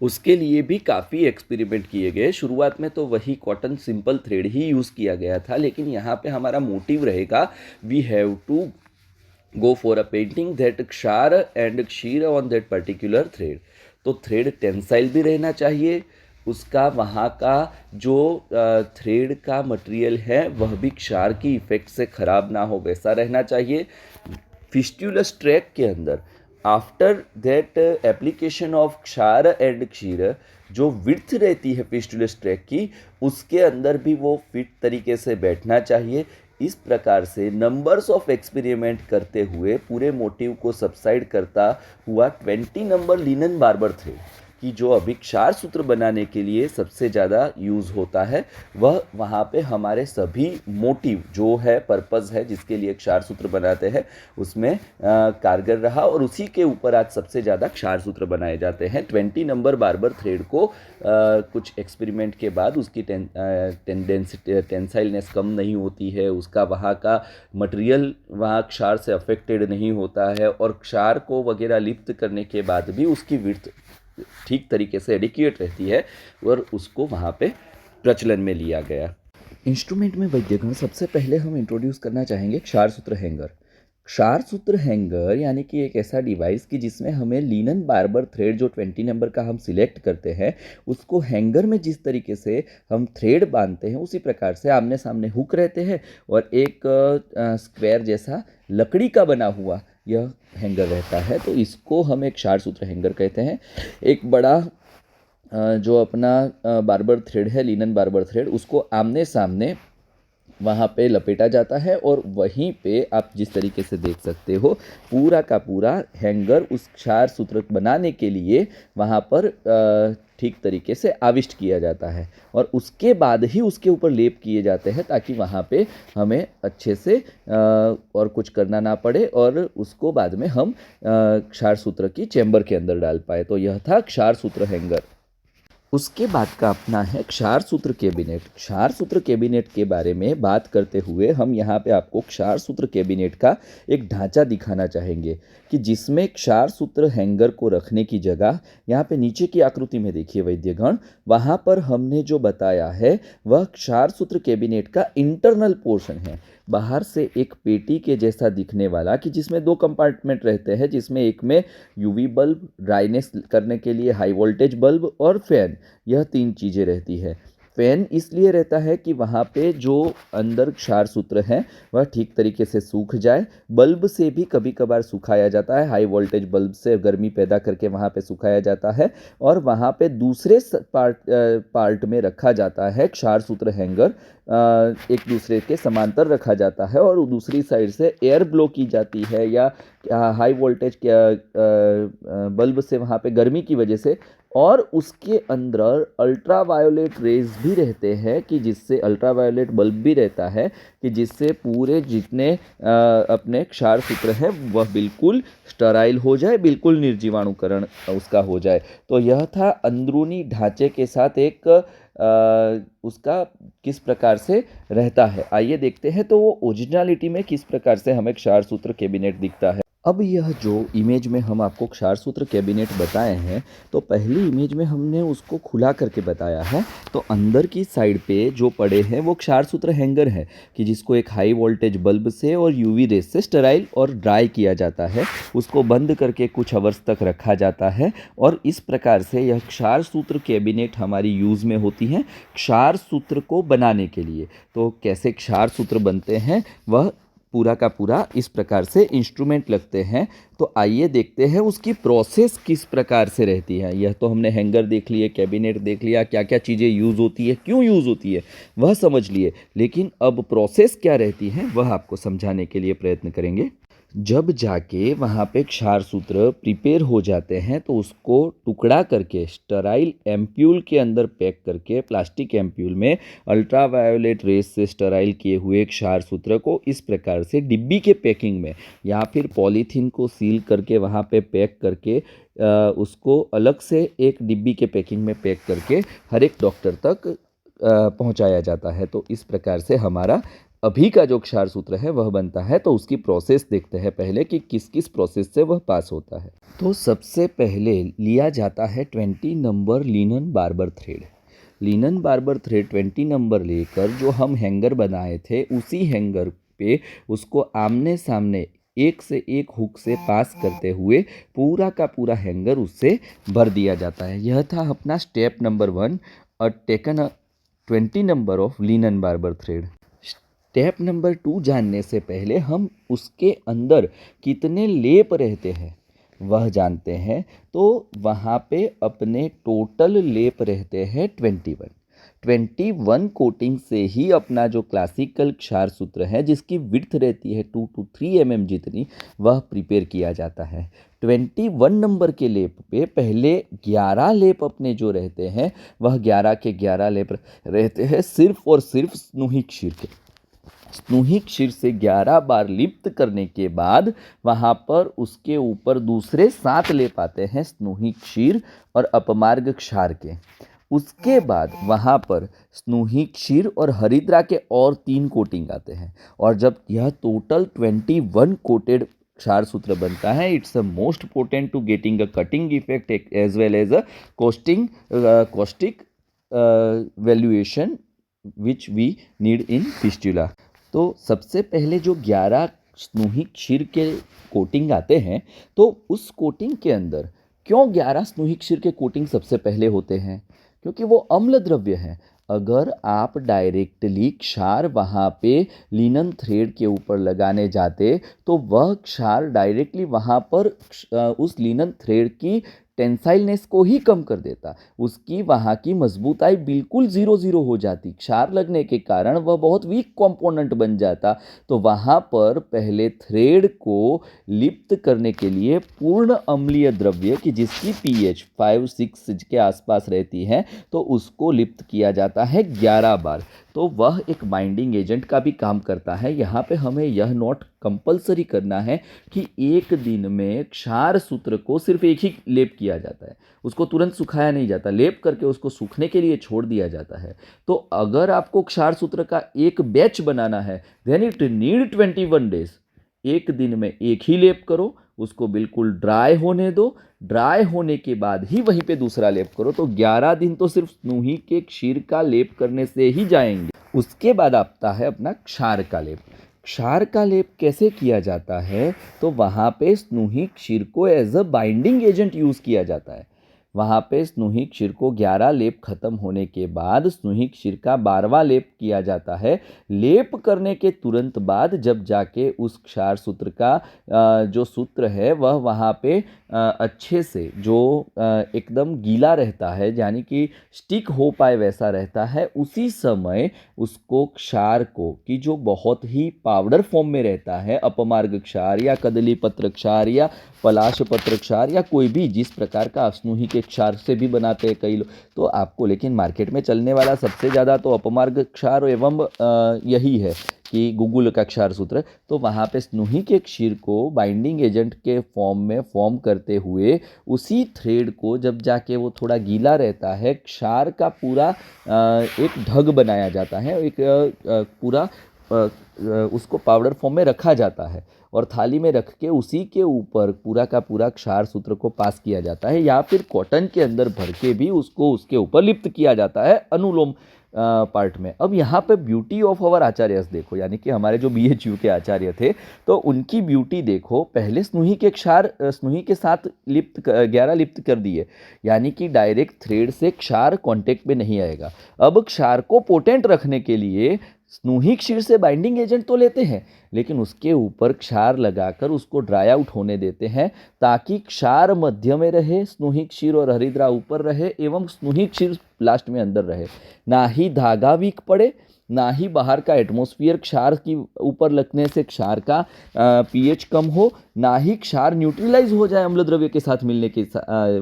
उसके लिए भी काफ़ी एक्सपेरिमेंट किए गए। शुरुआत में तो वही कॉटन सिंपल थ्रेड ही यूज़ किया गया था, लेकिन यहाँ पे हमारा मोटिव रहेगा, we have to go for a painting that क्षार एंड क्षीर ऑन दैट पर्टिकुलर थ्रेड। तो थ्रेड टेंसाइल भी रहना चाहिए, उसका वहाँ का जो थ्रेड का मटेरियल है वह भी क्षार की इफ़ेक्ट से ख़राब ना हो वैसा रहना चाहिए। फिस्टुलस ट्रैक के अंदर आफ्टर दैट एप्लीकेशन ऑफ क्षार एंड क्षीर जो विड्थ रहती है फिस्टुलस ट्रैक की, उसके अंदर भी वो फिट तरीके से बैठना चाहिए। इस प्रकार से नंबर्स ऑफ एक्सपेरिमेंट करते हुए पूरे मोटिव को सबसाइड करता हुआ 20 नंबर लिनन बार्बर थ्रेड कि जो अभी क्षार सूत्र बनाने के लिए सबसे ज़्यादा यूज़ होता है, वह वहाँ पे हमारे सभी मोटिव जो है, पर्पज़ है जिसके लिए क्षार सूत्र बनाते हैं, उसमें कारगर रहा और उसी के ऊपर आज सबसे ज़्यादा क्षार सूत्र बनाए जाते हैं। 20 नंबर बार्बर थ्रेड को कुछ एक्सपेरिमेंट के बाद उसकी टेंसाइलनेस कम नहीं होती है, उसका वहाँ का मटेरियल वहाँ क्षार से अफेक्टेड नहीं होता है और क्षार को वगैरह लिप्त करने के बाद भी उसकी विड्थ ठीक तरीके से एडिक्वेट रहती है और उसको वहाँ पे प्रचलन में लिया गया। इंस्ट्रूमेंट में वैद्यगण सबसे पहले हम इंट्रोड्यूस करना चाहेंगे क्षार सूत्र हैंगर। क्षार सूत्र हैंगर यानी कि एक ऐसा डिवाइस कि जिसमें हमें लिनन बार्बर थ्रेड जो 20 नंबर का हम सिलेक्ट करते हैं, उसको हैंगर में जिस तरीके से हम थ्रेड बांधते हैं उसी प्रकार से आमने सामने हुक रहते हैं और एक स्क्वायर जैसा लकड़ी का बना हुआ यह हैंगर रहता है। तो इसको हम एक क्षार सूत्र हैंगर कहते हैं। एक बड़ा जो अपना बार्बर थ्रेड है, लिनन बार्बर थ्रेड, उसको आमने सामने वहाँ पे लपेटा जाता है और वहीं पे आप जिस तरीके से देख सकते हो पूरा का पूरा हैंगर उस क्षार सूत्र बनाने के लिए वहाँ पर ठीक तरीके से आविष्ट किया जाता है और उसके बाद ही उसके ऊपर लेप किए जाते हैं ताकि वहाँ पे हमें अच्छे से और कुछ करना ना पड़े और उसको बाद में हम क्षार सूत्र की चैम्बर के अंदर डाल पाए। तो यह था क्षार सूत्र हैंगर। उसके बाद का अपना है क्षार सूत्र कैबिनेट। क्षार सूत्र कैबिनेट के बारे में बात करते हुए हम यहाँ पे आपको क्षार सूत्र कैबिनेट का एक ढांचा दिखाना चाहेंगे कि जिसमें क्षार सूत्र हैंगर को रखने की जगह यहाँ पे नीचे की आकृति में देखिए वैद्यगण, वहाँ पर हमने जो बताया है वह क्षार सूत्र कैबिनेट का इंटरनल पोर्शन है। बाहर से एक पेटी के जैसा दिखने वाला कि जिसमें दो कंपार्टमेंट रहते हैं, जिसमें एक में यूवी बल्ब, ड्राइनेस करने के लिए हाई वोल्टेज बल्ब और फैन, यह 3 चीज़ें रहती है। फैन इसलिए रहता है कि वहाँ पे जो अंदर क्षार सूत्र है वह ठीक तरीके से सूख जाए। बल्ब से भी कभी कभार सुखाया जाता है, हाई वोल्टेज बल्ब से गर्मी पैदा करके वहाँ पे सुखाया जाता है और वहाँ पे दूसरे पार्ट में रखा जाता है क्षार सूत्र हैंगर, एक दूसरे के समांतर रखा जाता है और दूसरी साइड से एयर ब्लो की जाती है या हाई वोल्टेज बल्ब से वहाँ पे गर्मी की वजह से, और उसके अंदर अल्ट्रावायोलेट रेज भी रहते हैं कि जिससे अल्ट्रावायोलेट बल्ब भी रहता है कि जिससे पूरे जितने अपने क्षार सूत्र हैं वह बिल्कुल स्टराइल हो जाए, बिल्कुल निर्जीवाणुकरण उसका हो जाए। तो यह था अंदरूनी ढांचे के साथ एक उसका किस प्रकार से रहता है। आइए देखते हैं तो वो ओरिजिनलिटी में किस प्रकार से हमें क्षार सूत्र कैबिनेट दिखता है। अब यह जो इमेज में हम आपको क्षार सूत्र कैबिनेट बताए हैं, तो पहली इमेज में हमने उसको खुला करके बताया है। तो अंदर की साइड पे जो पड़े हैं वो क्षार सूत्र हैंगर है कि जिसको एक हाई वोल्टेज बल्ब से और यूवी रेस से स्टराइल और ड्राई किया जाता है। उसको बंद करके कुछ आवर्स तक रखा जाता है और इस प्रकार से यह क्षार सूत्र कैबिनेट हमारी यूज़ में होती हैं क्षार सूत्र को बनाने के लिए। तो कैसे क्षार सूत्र बनते हैं वह पूरा का पूरा इस प्रकार से इंस्ट्रूमेंट लगते हैं। तो आइए देखते हैं उसकी प्रोसेस किस प्रकार से रहती है। यह तो हमने हैंगर देख लिए, कैबिनेट देख लिया, क्या क्या चीज़ें यूज़ होती है, क्यों यूज़ होती है वह समझ लिए, लेकिन अब प्रोसेस क्या रहती है वह आपको समझाने के लिए प्रयत्न करेंगे। जब जाके वहाँ पे क्षार सूत्र प्रिपेयर हो जाते हैं तो उसको टुकड़ा करके स्टराइल एम्प्यूल के अंदर पैक करके प्लास्टिक एम्प्यूल में अल्ट्रावायोलेट रेस से स्टराइल किए हुए क्षार सूत्र को इस प्रकार से डिब्बी के पैकिंग में या फिर पॉलीथीन को सील करके वहाँ पे पैक करके उसको अलग से एक डिब्बी के पैकिंग में पैक करके हर एक डॉक्टर तक पहुँचाया जाता है। तो इस प्रकार से हमारा अभी का जो क्षार सूत्र है वह बनता है। तो उसकी प्रोसेस देखते हैं पहले कि किस किस प्रोसेस से वह पास होता है। तो सबसे पहले लिया जाता है 20 number linen barber thread. Linen barber thread 20 number लेकर जो हम हैंगर बनाए थे उसी हैंगर पे उसको आमने सामने एक से एक हुक से पास करते हुए पूरा का पूरा हैंगर उससे भर दिया जाता है। यह था अपना step number 1, taken 20 number of linen barber thread. Step number 2 जानने से पहले हम उसके अंदर कितने लेप रहते हैं वह जानते हैं। तो वहाँ पे अपने टोटल लेप रहते हैं 21 कोटिंग से ही अपना जो क्लासिकल क्षार सूत्र है जिसकी विड्थ रहती है 2 to 3 mm जितनी, वह प्रिपेयर किया जाता है। 21 नंबर के लेप पे पहले 11 लेप अपने जो रहते हैं वह 11 के 11 लेप रहते हैं सिर्फ और सिर्फ स्नूही क्षीर के। स्नूही क्षीर से 11 बार लिप्त करने के बाद वहाँ पर उसके ऊपर दूसरे 7 लेप आते हैं स्नूही क्षीर और अपमार्ग क्षार के। उसके बाद वहाँ पर स्नूही क्षीर और हरिद्रा के और 3 कोटिंग आते हैं। और जब यह टोटल 21 कोटेड क्षार सूत्र बनता है, it's a most potent to getting a cutting effect as well as a caustic valuation which we need in fistula. तो सबसे पहले जो 11 स्नूही क्षीर के कोटिंग आते हैं, तो उस कोटिंग के अंदर क्यों 11 स्नूही क्षीर के कोटिंग सबसे पहले होते हैं? क्योंकि वो अम्ल द्रव्य हैं। अगर आप डायरेक्टली क्षार वहाँ पे लिनन थ्रेड के ऊपर लगाने जाते तो वह क्षार डायरेक्टली वहाँ पर उस लिनन थ्रेड की टेंसाइलनेस को ही कम कर देता। उसकी वहाँ की मजबूताई बिल्कुल 0 हो जाती। क्षार लगने के कारण वह बहुत वीक कंपोनेंट बन जाता। तो वहाँ पर पहले थ्रेड को लिप्त करने के लिए पूर्ण अम्लीय द्रव्य की जिसकी pH 5-6 के आसपास रहती है, तो उसको लिप्त किया जाता है 11 बार। तो वह एक बाइंडिंग एजेंट का भी काम करता है। यहाँ पे हमें यह नोट कंपलसरी करना है कि एक दिन में क्षार सूत्र को सिर्फ एक ही लेप किया जाता है, उसको तुरंत सुखाया नहीं जाता, लेप करके उसको सूखने के लिए छोड़ दिया जाता है। तो अगर आपको क्षार सूत्र का एक बैच बनाना है देन इट नीड 21 डेज। एक दिन में एक ही लेप करो, उसको बिल्कुल ड्राई होने दो, ड्राई होने के बाद ही वहीं पे दूसरा लेप करो। तो 11 दिन तो सिर्फ स्नूही के क्षीर का लेप करने से ही जाएंगे। उसके बाद आता है अपना क्षार का लेप। क्षार का लेप कैसे किया जाता है? तो वहाँ पे स्नूही क्षीर को as a binding agent use किया जाता है। वहाँ पे स्नूही क्षीर को 11 लेप खत्म होने के बाद स्नूही क्षीर का 12वां लेप किया जाता है। लेप करने के तुरंत बाद जब जाके उस क्षार सूत्र का जो सूत्र है वह वहाँ पे अच्छे से जो एकदम गीला रहता है, यानी कि स्टिक हो पाए वैसा रहता है, उसी समय उसको क्षार को कि जो बहुत ही पाउडर फॉर्म में रहता है, अपमार्ग क्षार या कदली पत्र क्षार या पलाश पत्र क्षार या कोई भी जिस प्रकार का स्नूही के क्षार से भी बनाते हैं कई लोग, तो आपको लेकिन मार्केट में चलने वाला सबसे ज़्यादा तो अपमार्ग क्षार एवं यही है कि गुगुल का क्षार सूत्र। तो वहाँ पे स्नूही के क्षीर को बाइंडिंग एजेंट के फॉर्म में फॉर्म करते हुए उसी थ्रेड को जब जाके वो थोड़ा गीला रहता है, क्षार का पूरा एक ढग बनाया जाता है, एक पूरा उसको पाउडर फॉर्म में रखा जाता है और थाली में रख के उसी के ऊपर पूरा का पूरा क्षार सूत्र को पास किया जाता है, या फिर कॉटन के अंदर भर के भी उसको उसके ऊपर लिप्त किया जाता है अनुलोम पार्ट में। अब यहाँ पे ब्यूटी ऑफ अवर आचार्यस देखो, यानी कि हमारे जो BHU के आचार्य थे, तो उनकी ब्यूटी देखो, पहले स्नूही के क्षार स्नूही के साथ 11 लिप्त कर दिए, यानी कि डायरेक्ट थ्रेड से क्षार कांटेक्ट में नहीं आएगा। अब क्षार को पोटेंट रखने के लिए स्नूही क्षीर से बाइंडिंग एजेंट तो लेते हैं, लेकिन उसके ऊपर क्षार लगाकर उसको ड्राई आउट होने देते हैं, ताकि क्षार मध्य में रहे, स्नूही क्षीर और हरिद्रा ऊपर रहे एवं स्नूही क्षीर लास्ट में अंदर रहे। ना ही धागा वीक पड़े, ना ही बाहर का एटमॉस्फेयर क्षार की ऊपर लगने से क्षार का pH कम हो, ना ही क्षार न्यूट्रलाइज हो जाए अम्ल द्रव्य के साथ मिलने की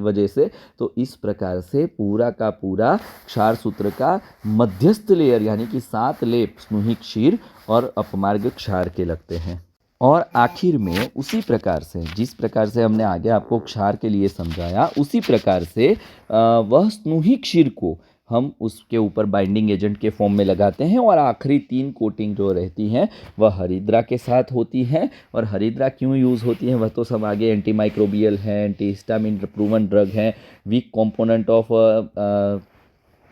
वजह से। तो इस प्रकार से पूरा का पूरा क्षार सूत्र का मध्यस्थ लेयर यानी कि 7 लेप स्नूही क्षीर और अपमार्ग क्षार के लगते हैं। और आखिर में उसी प्रकार से, जिस प्रकार से हमने आगे आपको क्षार के लिए समझाया, उसी प्रकार से वह स्नूही क्षीर को हम उसके ऊपर बाइंडिंग एजेंट के फॉर्म में लगाते हैं और आखिरी 3 कोटिंग जो रहती हैं वह हरिद्रा के साथ होती हैं। और हरिद्रा क्यों यूज़ होती है वह तो सब आगे एंटी माइक्रोबियल है, एंटी हिस्टामिन प्रूवन ड्रग है, weak component of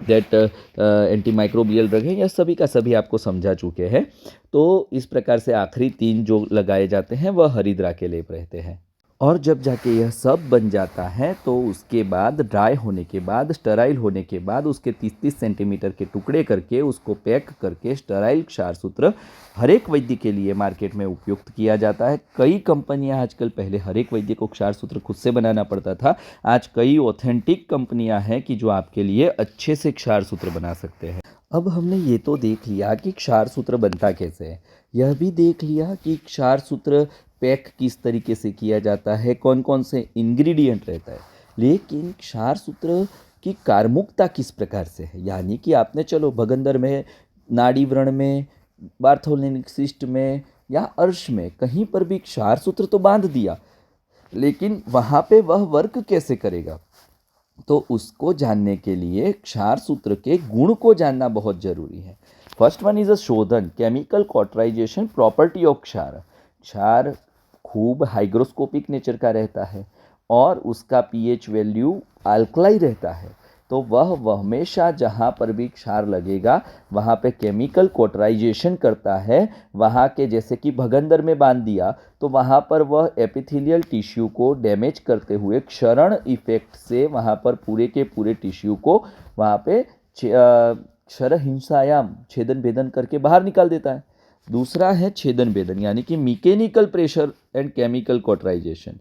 that anti microbial drug है, यह सभी का सभी आपको समझा चुके हैं। तो इस प्रकार से आखिरी 3 जो लगाए जाते हैं वह हरिद्रा के लेप रहते हैं। और जब जाके यह सब बन जाता है तो उसके बाद ड्राई होने के बाद, स्टराइल होने के बाद उसके 30-30 सेंटीमीटर के टुकड़े करके उसको पैक करके स्टराइल क्षार सूत्र हर एक वैद्य के लिए मार्केट में उपयुक्त किया जाता है। कई कंपनियां आजकल, पहले हर एक वैद्य को क्षार सूत्र खुद से बनाना पड़ता था, आज कई ऑथेंटिक कंपनियां हैं कि जो आपके लिए अच्छे से क्षार सूत्र बना सकते हैं। अब हमने ये तो देख लिया कि क्षार सूत्र बनता कैसे है, यह भी देख लिया कि क्षार सूत्र पैक किस तरीके से किया जाता है, कौन कौन से इंग्रेडिएंट रहता है, लेकिन क्षार सूत्र की कार्मुकता किस प्रकार से है, यानी कि आपने चलो भगंदर में, नाड़ी व्रण में, बार्थोलिनिक सिस्ट में या अर्श में कहीं पर भी क्षार सूत्र तो बांध दिया, लेकिन वहाँ पे वह वर्क कैसे करेगा, तो उसको जानने के लिए क्षार सूत्र के गुण को जानना बहुत जरूरी है। फर्स्ट वन इज अ शोधन, केमिकल कॉटराइजेशन प्रॉपर्टी ऑफ क्षार। क्षार खूब हाइग्रोस्कोपिक नेचर का रहता है और उसका pH वैल्यू अल्कलाई रहता है, तो वह हमेशा जहाँ पर भी क्षार लगेगा वहाँ पे केमिकल कॉटराइजेशन करता है। वहाँ के जैसे कि भगंदर में बांध दिया तो वहाँ पर वह एपिथेलियल टिश्यू को डैमेज करते हुए क्षरण इफेक्ट से वहाँ पर पूरे के पूरे टिश्यू को वहाँ पे क्षर हिंसायाम छेदन भेदन करके बाहर निकाल देता है। दूसरा है छेदन भेदन, यानी कि mechanical pressure and chemical cauterisation.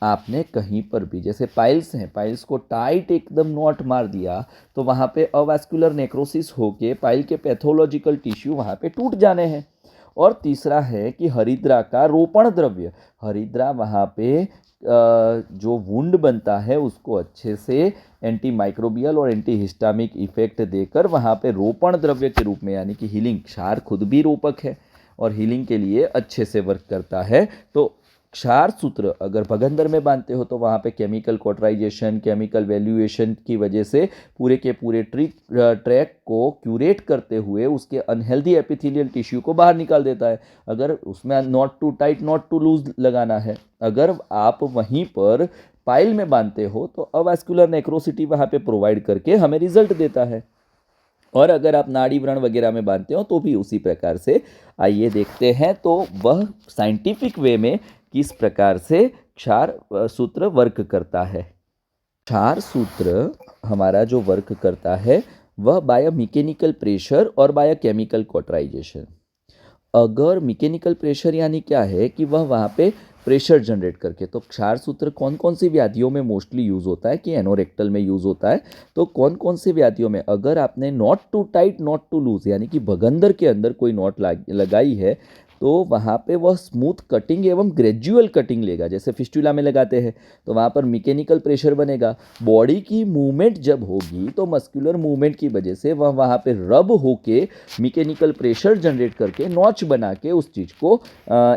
आपने कहीं पर भी, जैसे पाइल्स हैं, पाइल्स को टाइट एकदम नॉट मार दिया तो वहाँ पे अवास्कुलर नेक्रोसिस होके पाइल के पैथोलॉजिकल टिश्यू वहाँ पे टूट जाने हैं। और तीसरा है कि हरिद्रा का रोपण द्रव्य, हरिद्रा वहाँ पे जो वुंड बनता है उसको अच्छे से एंटी माइक्रोबियल और एंटी हिस्टामिक इफेक्ट देकर वहाँ पे रोपण द्रव्य के रूप में, यानी कि हीलिंग, क्षार खुद भी रोपक है और हीलिंग के लिए अच्छे से वर्क करता है। तो क्षार सूत्र अगर भगंदर में बांधते हो तो वहाँ पे केमिकल कॉटराइजेशन, केमिकल वैल्यूएशन की वजह से पूरे के पूरे ट्रैक को क्यूरेट करते हुए उसके अनहेल्दी एपिथेलियल टिश्यू को बाहर निकाल देता है। अगर उसमें not too tight not too loose लगाना है, अगर आप वहीं पर पाइल में बांधते हो तो अवास्कुलर नेक्रोसिटी वहाँ पे प्रोवाइड करके हमें रिजल्ट देता है। और अगर आप नाड़ी व्रण वगैरह में बांधते हो तो भी उसी प्रकार से। आइए देखते हैं तो वह साइंटिफिक वे में किस प्रकार से क्षार सूत्र वर्क करता है। क्षार सूत्र हमारा जो वर्क करता है वह बायोमैकेनिकल प्रेशर और बायोकेमिकल कॉटराइजेशन। अगर मैकेनिकल प्रेशर यानी क्या है कि वह वहाँ पे प्रेशर जनरेट करके, तो क्षार सूत्र कौन कौन सी व्याधियों में मोस्टली यूज़ होता है कि एनोरेक्टल में यूज़ होता है, तो कौन कौन से व्याधियों में, अगर आपने not too tight not too loose यानी कि भगंदर के अंदर कोई नॉट लगाई है तो वहाँ पे वह स्मूथ कटिंग एवं ग्रेजुअल कटिंग लेगा। जैसे फिस्टुला में लगाते हैं तो वहाँ पर मैकेनिकल प्रेशर बनेगा। बॉडी की मूवमेंट जब होगी तो मस्कुलर मूवमेंट की वजह से वह वहाँ पे रब होके मैकेनिकल प्रेशर जनरेट करके नॉच बना के उस चीज़ को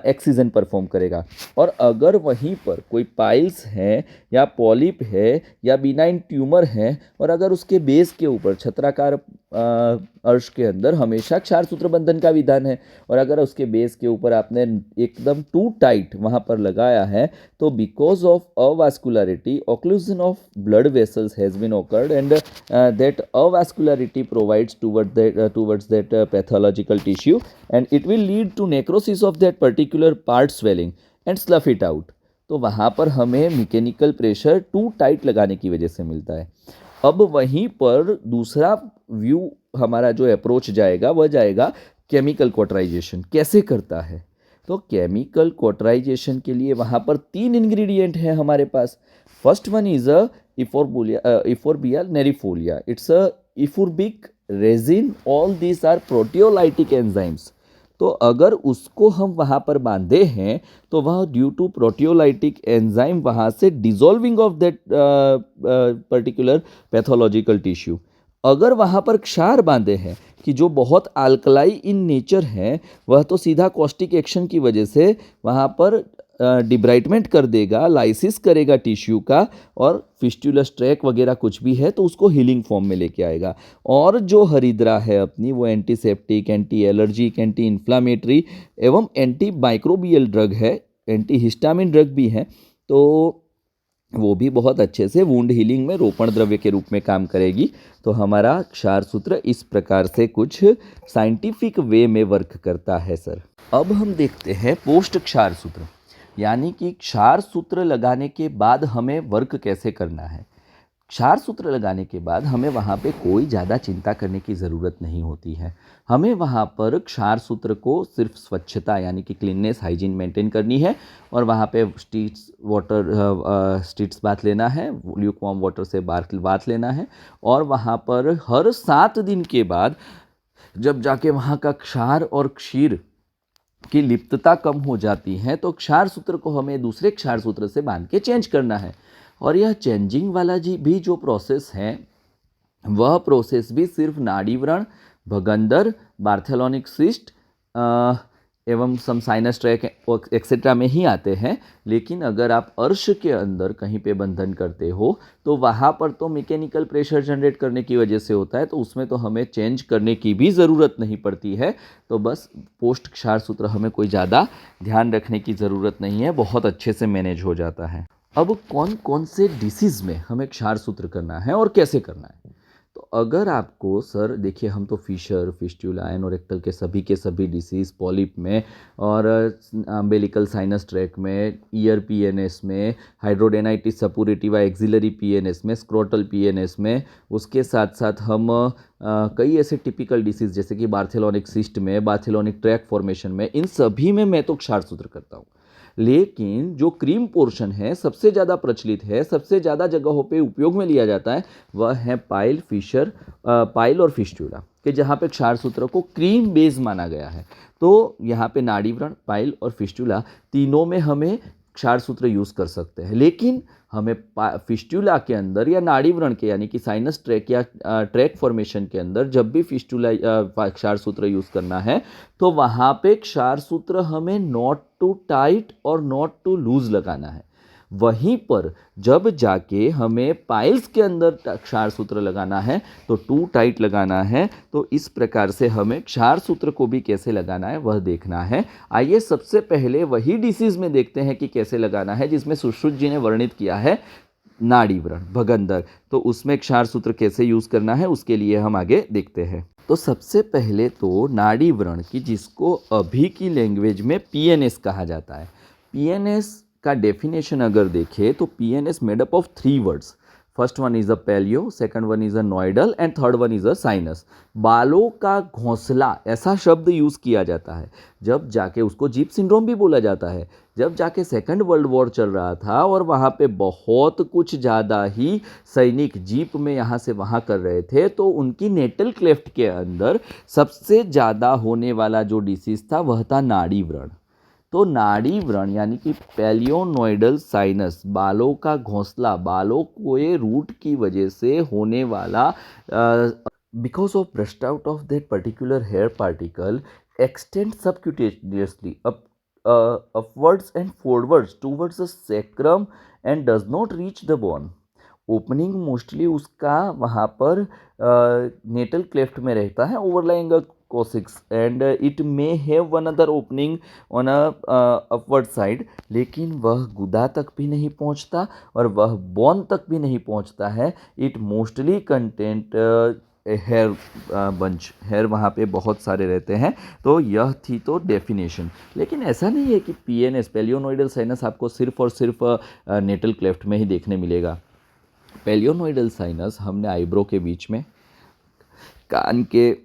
एक्सीजन परफॉर्म करेगा। और अगर वहीं पर कोई पाइल्स है या पॉलिप है या बिनाइन ट्यूमर है और अगर उसके बेस के ऊपर छत्राकार अर्श के अंदर हमेशा क्षार सूत्र बंधन का विधान है और अगर उसके बेस के ऊपर आपने एकदम टू टाइट वहाँ पर लगाया है तो because of avascularity occlusion of blood vessels has been occurred and that avascularity provides towards that pathological tissue and it will lead to necrosis of that particular part swelling and slough it out। तो वहाँ पर हमें mechanical pressure to tight लगाने की वजह से मिलता है। अब वहीं पर दूसरा व्यू हमारा जो अप्रोच जाएगा वह जाएगा केमिकल कॉटराइजेशन कैसे करता है। तो केमिकल कॉटराइजेशन के लिए वहाँ पर 3 इंग्रेडिएंट हैं हमारे पास। First one is euphorbia neriifolia, it's a euphorbic resin, all this are proteolytic enzymes. तो अगर उसको हम वहाँ पर बांधे हैं तो वह ड्यू टू प्रोटियोलाइटिक एंजाइम वहाँ से dissolving of that particular pathological tissue. अगर वहाँ पर क्षार बांधे हैं कि जो बहुत अल्कलाई इन नेचर है वह तो सीधा कॉस्टिक एक्शन की वजह से वहाँ पर डिब्राइटमेंट कर देगा, लाइसिस करेगा टिश्यू का और फिस्टुलस ट्रैक वगैरह कुछ भी है तो उसको हीलिंग फॉर्म में लेके आएगा। और जो हरिद्रा है अपनी वो antiseptic, anti allergic, anti inflammatory एवं एंटी माइक्रोबियल ड्रग है, एंटी हिस्टामिन ड्रग भी है। तो वो भी बहुत अच्छे से वुंड हीलिंग में रोपण द्रव्य के रूप में काम करेगी। तो हमारा क्षार सूत्र इस प्रकार से कुछ साइंटिफिक वे में वर्क करता है सर। अब हम देखते हैं पोस्ट क्षार सूत्र, यानी कि क्षार सूत्र लगाने के बाद हमें वर्क कैसे करना है। क्षार सूत्र लगाने के बाद हमें वहाँ पे कोई ज़्यादा चिंता करने की ज़रूरत नहीं होती है। हमें वहाँ पर क्षार सूत्र को सिर्फ स्वच्छता यानी कि क्लीननेस, हाइजीन मेंटेन करनी है और वहाँ पे स्ट्रीट्स बाथ लेना है, ल्यूकवार्म वाटर से बाथ लेना है। और वहाँ पर हर 7 दिन के बाद जब जाके वहाँ का क्षार और क्षीर की लिप्तता कम हो जाती है तो क्षार सूत्र को हमें दूसरे क्षार सूत्र से बांध के चेंज करना है। और यह चेंजिंग वाला भी जो प्रोसेस है वह प्रोसेस भी सिर्फ नाड़ी व्रण, भगंदर, बार्थेलोनिक सिस्ट एवं सम साइनस ट्रैक एक्सेट्रा में ही आते हैं। लेकिन अगर आप अर्श के अंदर कहीं पे बंधन करते हो तो वहाँ पर तो मैकेनिकल प्रेशर जनरेट करने की वजह से होता है, तो उसमें तो हमें चेंज करने की भी ज़रूरत नहीं पड़ती है। तो बस पोस्ट क्षार सूत्र हमें कोई ज़्यादा ध्यान रखने की ज़रूरत नहीं है, बहुत अच्छे से मैनेज हो जाता है। अब कौन कौन से डिसीज़ में हमें क्षार सूत्र करना है और कैसे करना है। तो अगर आपको सर देखिए, हम तो फिशर, फिस्टुला, एनोरेक्टल के सभी डिसीज़, पॉलिप में और अम्बिलिकल साइनस ट्रैक में, ईयर पीएनएस में, हाइड्रोडेनाइटिस सपुरेटिवा एक्सिलरी पीएनएस में, स्क्रोटल पीएनएस में, उसके साथ साथ हम कई ऐसे टिपिकल डिसीज़ जैसे कि बार्थेलोनिक सिस्ट में, बार्थेलोनिक ट्रैक फॉर्मेशन में, इन सभी में मैं तो क्षार सूत्र करता हूँ। लेकिन जो क्रीम पोर्शन है सबसे ज़्यादा प्रचलित है, सबसे ज़्यादा जगहों पे उपयोग में लिया जाता है, वह है पाइल, फिशर, पाइल और फिस्टुला कि जहाँ पे क्षार सूत्र को क्रीम बेस माना गया है। तो यहाँ पे नाड़ी व्रण, पाइल और फिस्टुला तीनों में हमें क्षार सूत्र यूज़ कर सकते हैं। लेकिन हमें फिस्टुला के अंदर या नाड़ी व्रण के यानी कि साइनस ट्रैक या ट्रैक फॉर्मेशन के अंदर जब भी फिस्टुला क्षार सूत्र यूज़ करना है तो वहाँ पे क्षार सूत्र हमें नॉट टू टाइट और नॉट टू लूज लगाना है। वहीं पर जब जाके हमें पाइल्स के अंदर क्षार सूत्र लगाना है तो टू टाइट लगाना है। तो इस प्रकार से हमें क्षार सूत्र को भी कैसे लगाना है वह देखना है। आइए सबसे पहले वही डिसीज़ में देखते हैं कि कैसे लगाना है जिसमें सुश्रुत जी ने वर्णित किया है, नाड़ी व्रण, भगंदर। तो उसमें क्षार सूत्र कैसे यूज़ करना है उसके लिए हम आगे देखते हैं। तो सबसे पहले तो नाड़ी व्रण की, जिसको अभी की लैंग्वेज में पीएनएस कहा जाता है। पीएनएस का डेफिनेशन अगर देखें तो PNS made up of 3 words, first one is a pilo, second one is a nidal and third one is a sinus. बालों का घोंसला ऐसा शब्द यूज किया जाता है जब जाके, उसको जीप सिंड्रोम भी बोला जाता है, जब जाके सेकंड वर्ल्ड वॉर चल रहा था और वहाँ पे बहुत कुछ ज़्यादा ही सैनिक जीप में यहाँ से वहाँ कर रहे थे, तो उनकी नेटल क्लेफ्ट के अंदर सबसे ज़्यादा होने वाला जो डिसीज़ था वह था नाड़ी व्रण। तो नाड़ी व्रण यानी कि पेलियोनोइडल साइनस, बालों का घोंसला, बालों के रूट की वजह से होने वाला, because of burst out of that particular hair particle extend subcutaneously upwards and forwards towards the sacrum and does not reach the bone। Opening mostly उसका वहाँ पर नेटल क्लेफ्ट में रहता है, overlying coccyx, and it may have one other opening on a upward side, लेकिन वह गुदा तक भी नहीं पहुँचता और वह बोन तक भी नहीं पहुँचता है। It mostly content hair bunch, hair वहाँ पे बहुत सारे रहते हैं। तो यह थी तो डेफिनेशन। लेकिन ऐसा नहीं है कि पीएनएस, पेलियोनोइडल साइनस, आपको सिर्फ और सिर्फ नेटल क्लेफ्ट में ही देखने मिलेगा। पेलियोनोइडल साइनस हमने आईब्रो के बीच में, कान के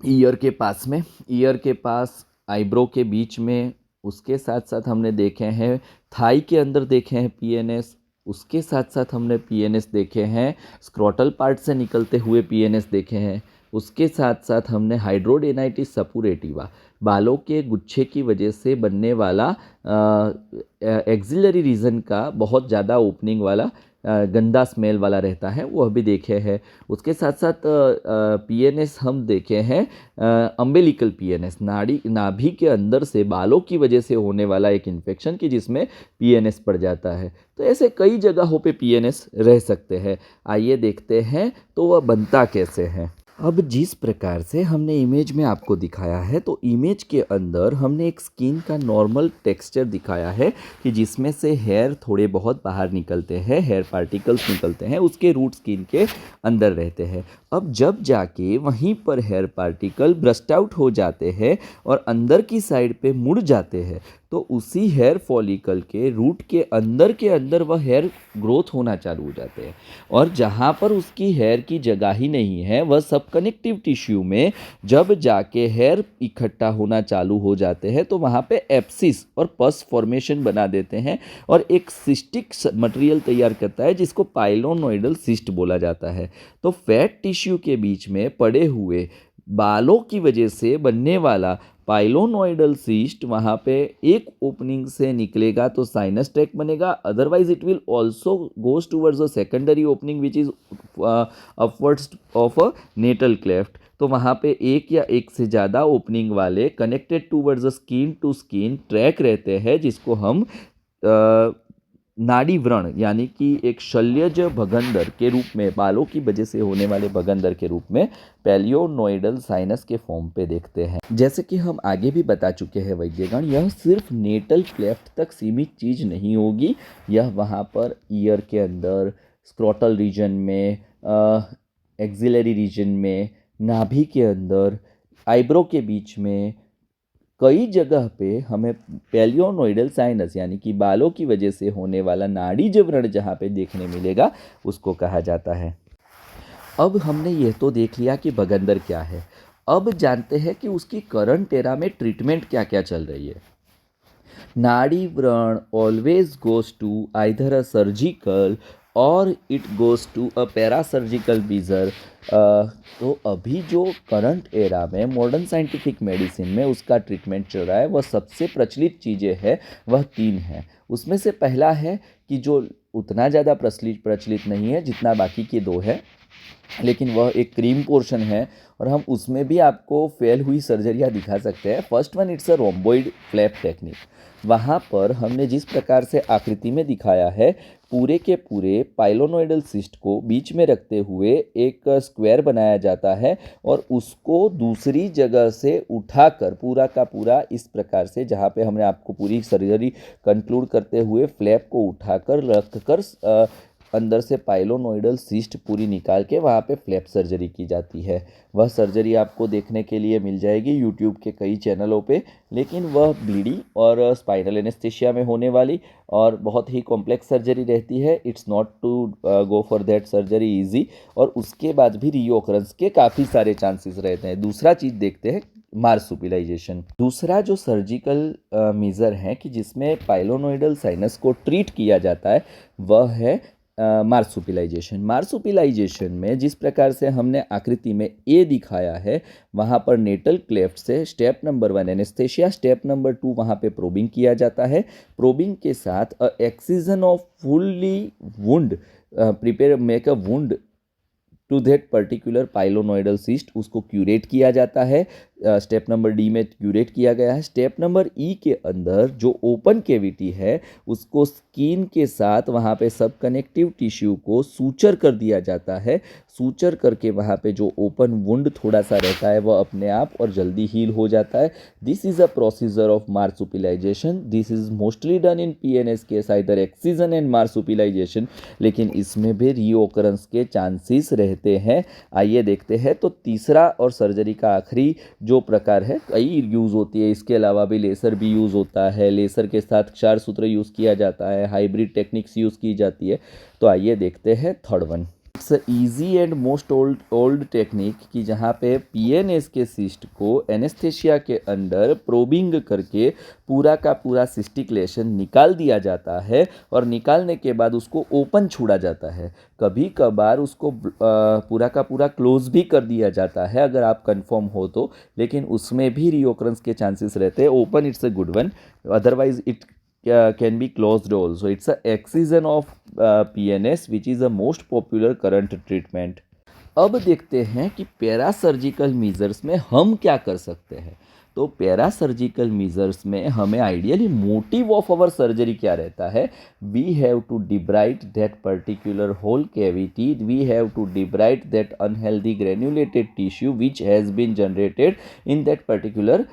ईयर के पास में, ईयर के पास, आईब्रो के बीच में, उसके साथ साथ हमने देखे हैं थाई के अंदर देखे हैं पीएनएस, उसके साथ साथ हमने पीएनएस देखे हैं स्क्रोटल पार्ट से निकलते हुए पीएनएस देखे हैं। उसके साथ साथ हमने हाइड्रोडेनाइटिस सपुरेटिवा, बालों के गुच्छे की वजह से बनने वाला एक्सिलरी रीजन का बहुत ज़्यादा ओपनिंग वाला गंदा स्मेल वाला रहता है, वह भी देखे हैं। उसके साथ साथ पीएनएस हम देखे हैं अम्बिलिकल पीएनएस, नाभि के अंदर से बालों की वजह से होने वाला एक इन्फेक्शन की जिसमें पीएनएस पड़ जाता है। तो ऐसे कई जगहों पे पीएनएस रह सकते हैं। आइए देखते हैं तो वह बनता कैसे है। अब जिस प्रकार से हमने इमेज में आपको दिखाया है, तो इमेज के अंदर हमने एक स्किन का नॉर्मल टेक्सचर दिखाया है कि जिसमें से हेयर थोड़े बहुत बाहर निकलते हैं, हेयर पार्टिकल्स निकलते हैं, उसके रूट स्किन के अंदर रहते हैं। अब जब जाके वहीं पर हेयर पार्टिकल ब्रस्ट आउट हो जाते हैं और अंदर की साइड पे मुड़ जाते हैं, तो उसी हेयर फॉलिकल के रूट के अंदर वह हेयर ग्रोथ होना चालू हो जाते हैं। और जहाँ पर उसकी हेयर की जगह ही नहीं है, वह सब कनेक्टिव टिश्यू में जब जाके हेयर इकट्ठा होना चालू हो जाते हैं, तो वहाँ पे एप्सिस और पस फॉर्मेशन बना देते हैं और एक सिस्टिक मटेरियल तैयार करता है जिसको पाइलोनोइडल सिस्ट बोला जाता है। तो फैट टिश्यू के बीच में पड़े हुए बालों की वजह से बनने वाला पाइलोनोइडल सिस्ट वहाँ पे एक ओपनिंग से निकलेगा तो साइनस ट्रैक बनेगा, otherwise it will also goes towards a secondary opening which is upwards of a natal cleft. तो वहाँ पे एक या एक से ज़्यादा ओपनिंग वाले connected towards a skin to skin track रहते हैं, जिसको हम नाड़ी व्रण यानी कि एक शल्यज भगंदर के रूप में, बालों की वजह से होने वाले भगंदर के रूप में पेलियोनोइडल साइनस के फॉर्म पे देखते हैं। जैसे कि हम आगे भी बता चुके हैं वैद्यगण, यह सिर्फ नेटल क्लेफ्ट तक सीमित चीज़ नहीं होगी, यह वहाँ पर ईयर के अंदर, स्क्रोटल रीजन में, एक्सिलरी रीजन में, नाभि के अंदर, आईब्रो के बीच में, कई जगह पे हमें पेलियोनोइडल साइनस यानी कि बालों की वजह से होने वाला नाड़ीज व्रण जहाँ पे देखने मिलेगा उसको कहा जाता है। अब हमने यह तो देख लिया कि भगंदर क्या है। अब जानते हैं कि उसकी करंट एरा में ट्रीटमेंट क्या क्या चल रही है। नाड़ी व्रण always goes to either a surgical or it goes to a parasurgical measure. तो अभी जो करंट एरा में मॉडर्न साइंटिफिक मेडिसिन में उसका ट्रीटमेंट चल रहा है, वह सबसे प्रचलित चीज़ें हैं, वह 3 हैं। उसमें से पहला है कि जो उतना ज़्यादा प्रचलित नहीं है जितना बाकी के 2 है, लेकिन वह एक क्रीम पोर्शन है और हम उसमें भी आपको फेल हुई सर्जरियाँ दिखा सकते हैं। First one, it's a rhomboid flap technique. वहाँ पर हमने जिस प्रकार से आकृति में दिखाया है, पूरे के पूरे पाइलोनोइडल सिस्ट को बीच में रखते हुए एक स्क्वायर बनाया जाता है और उसको दूसरी जगह से उठाकर पूरा का पूरा इस प्रकार से, जहाँ पे हमने आपको पूरी सर्जरी कंक्लूड करते हुए फ्लैप को उठाकर रखकर अंदर से पाइलोनोइडल सिस्ट पूरी निकाल के वहाँ पे फ्लैप सर्जरी की जाती है। वह सर्जरी आपको देखने के लिए मिल जाएगी यूट्यूब के कई चैनलों पे, लेकिन वह ब्लीडिंग और स्पाइनल एनेस्थीसिया में होने वाली और बहुत ही कॉम्प्लेक्स सर्जरी रहती है। It's not to go for that surgery easy, और उसके बाद भी रीऑकरेंस के काफ़ी सारे चांसेस रहते हैं। दूसरा चीज़ देखते हैं मार्सुपिलाइजेशन। दूसरा जो सर्जिकल मेजर है कि जिसमें पाइलोनोइडल साइनस को ट्रीट किया जाता है वह है मार्सुपिलाइजेशन। मार्सुपिलाइजेशन में जिस प्रकार से हमने आकृति में ए दिखाया है, वहाँ पर नेटल क्लेफ्ट से step number 1 anaesthesia, step number 2 वहाँ पे प्रोबिंग किया जाता है। प्रोबिंग के साथ excision of fully wound prepare make a wound to that particular pilonidal cyst, उसको क्यूरेट किया जाता है। स्टेप नंबर डी में क्यूरेट किया गया है। स्टेप नंबर ई के अंदर जो ओपन कैविटी है उसको स्किन के साथ वहाँ पे सब कनेक्टिव टिश्यू को सूचर कर दिया जाता है। सूचर करके वहाँ पे जो ओपन वुंड थोड़ा सा रहता है वह अपने आप और जल्दी हील हो जाता है। This is a procedure of marsupialisation. This is mostly done in PNS case, either excision and marsupialisation, लेकिन इसमें भी रीओकरेंस के चांसेस रहते हैं। आइए देखते हैं। तो तीसरा और सर्जरी का आखिरी जो प्रकार है, कई यूज़ होती है, इसके अलावा भी लेसर भी यूज़ होता है। लेसर के साथ क्षार सूत्र यूज़ किया जाता है, हाइब्रिड टेक्निक्स यूज़ की जाती है। तो आइए देखते हैं third one. It's easy and most old technique कि जहाँ पे पीएनएस के सिस्ट को एनेस्थेशिया के अंडर प्रोबिंग करके पूरा का पूरा सिस्टिक लेशन निकाल दिया जाता है और निकालने के बाद उसको ओपन छोड़ा जाता है। कभी कभार उसको पूरा का पूरा क्लोज भी कर दिया जाता है अगर आप कंफर्म हो तो, लेकिन उसमें भी रीओकरेंस के चांसेस रहते हैं। Open it's a good one, otherwise it can be closed also. It's a excision of PNS which is the most popular current treatment. अब देखते हैं कि पैरासर्जिकल मीजर्स में हम क्या कर सकते हैं। तो पैरासर्जिकल मीजर्स में हमें ideally motive of our surgery क्या रहता है। We have to debride that particular hole cavity, we have to debride that unhealthy granulated tissue which has been generated in that particular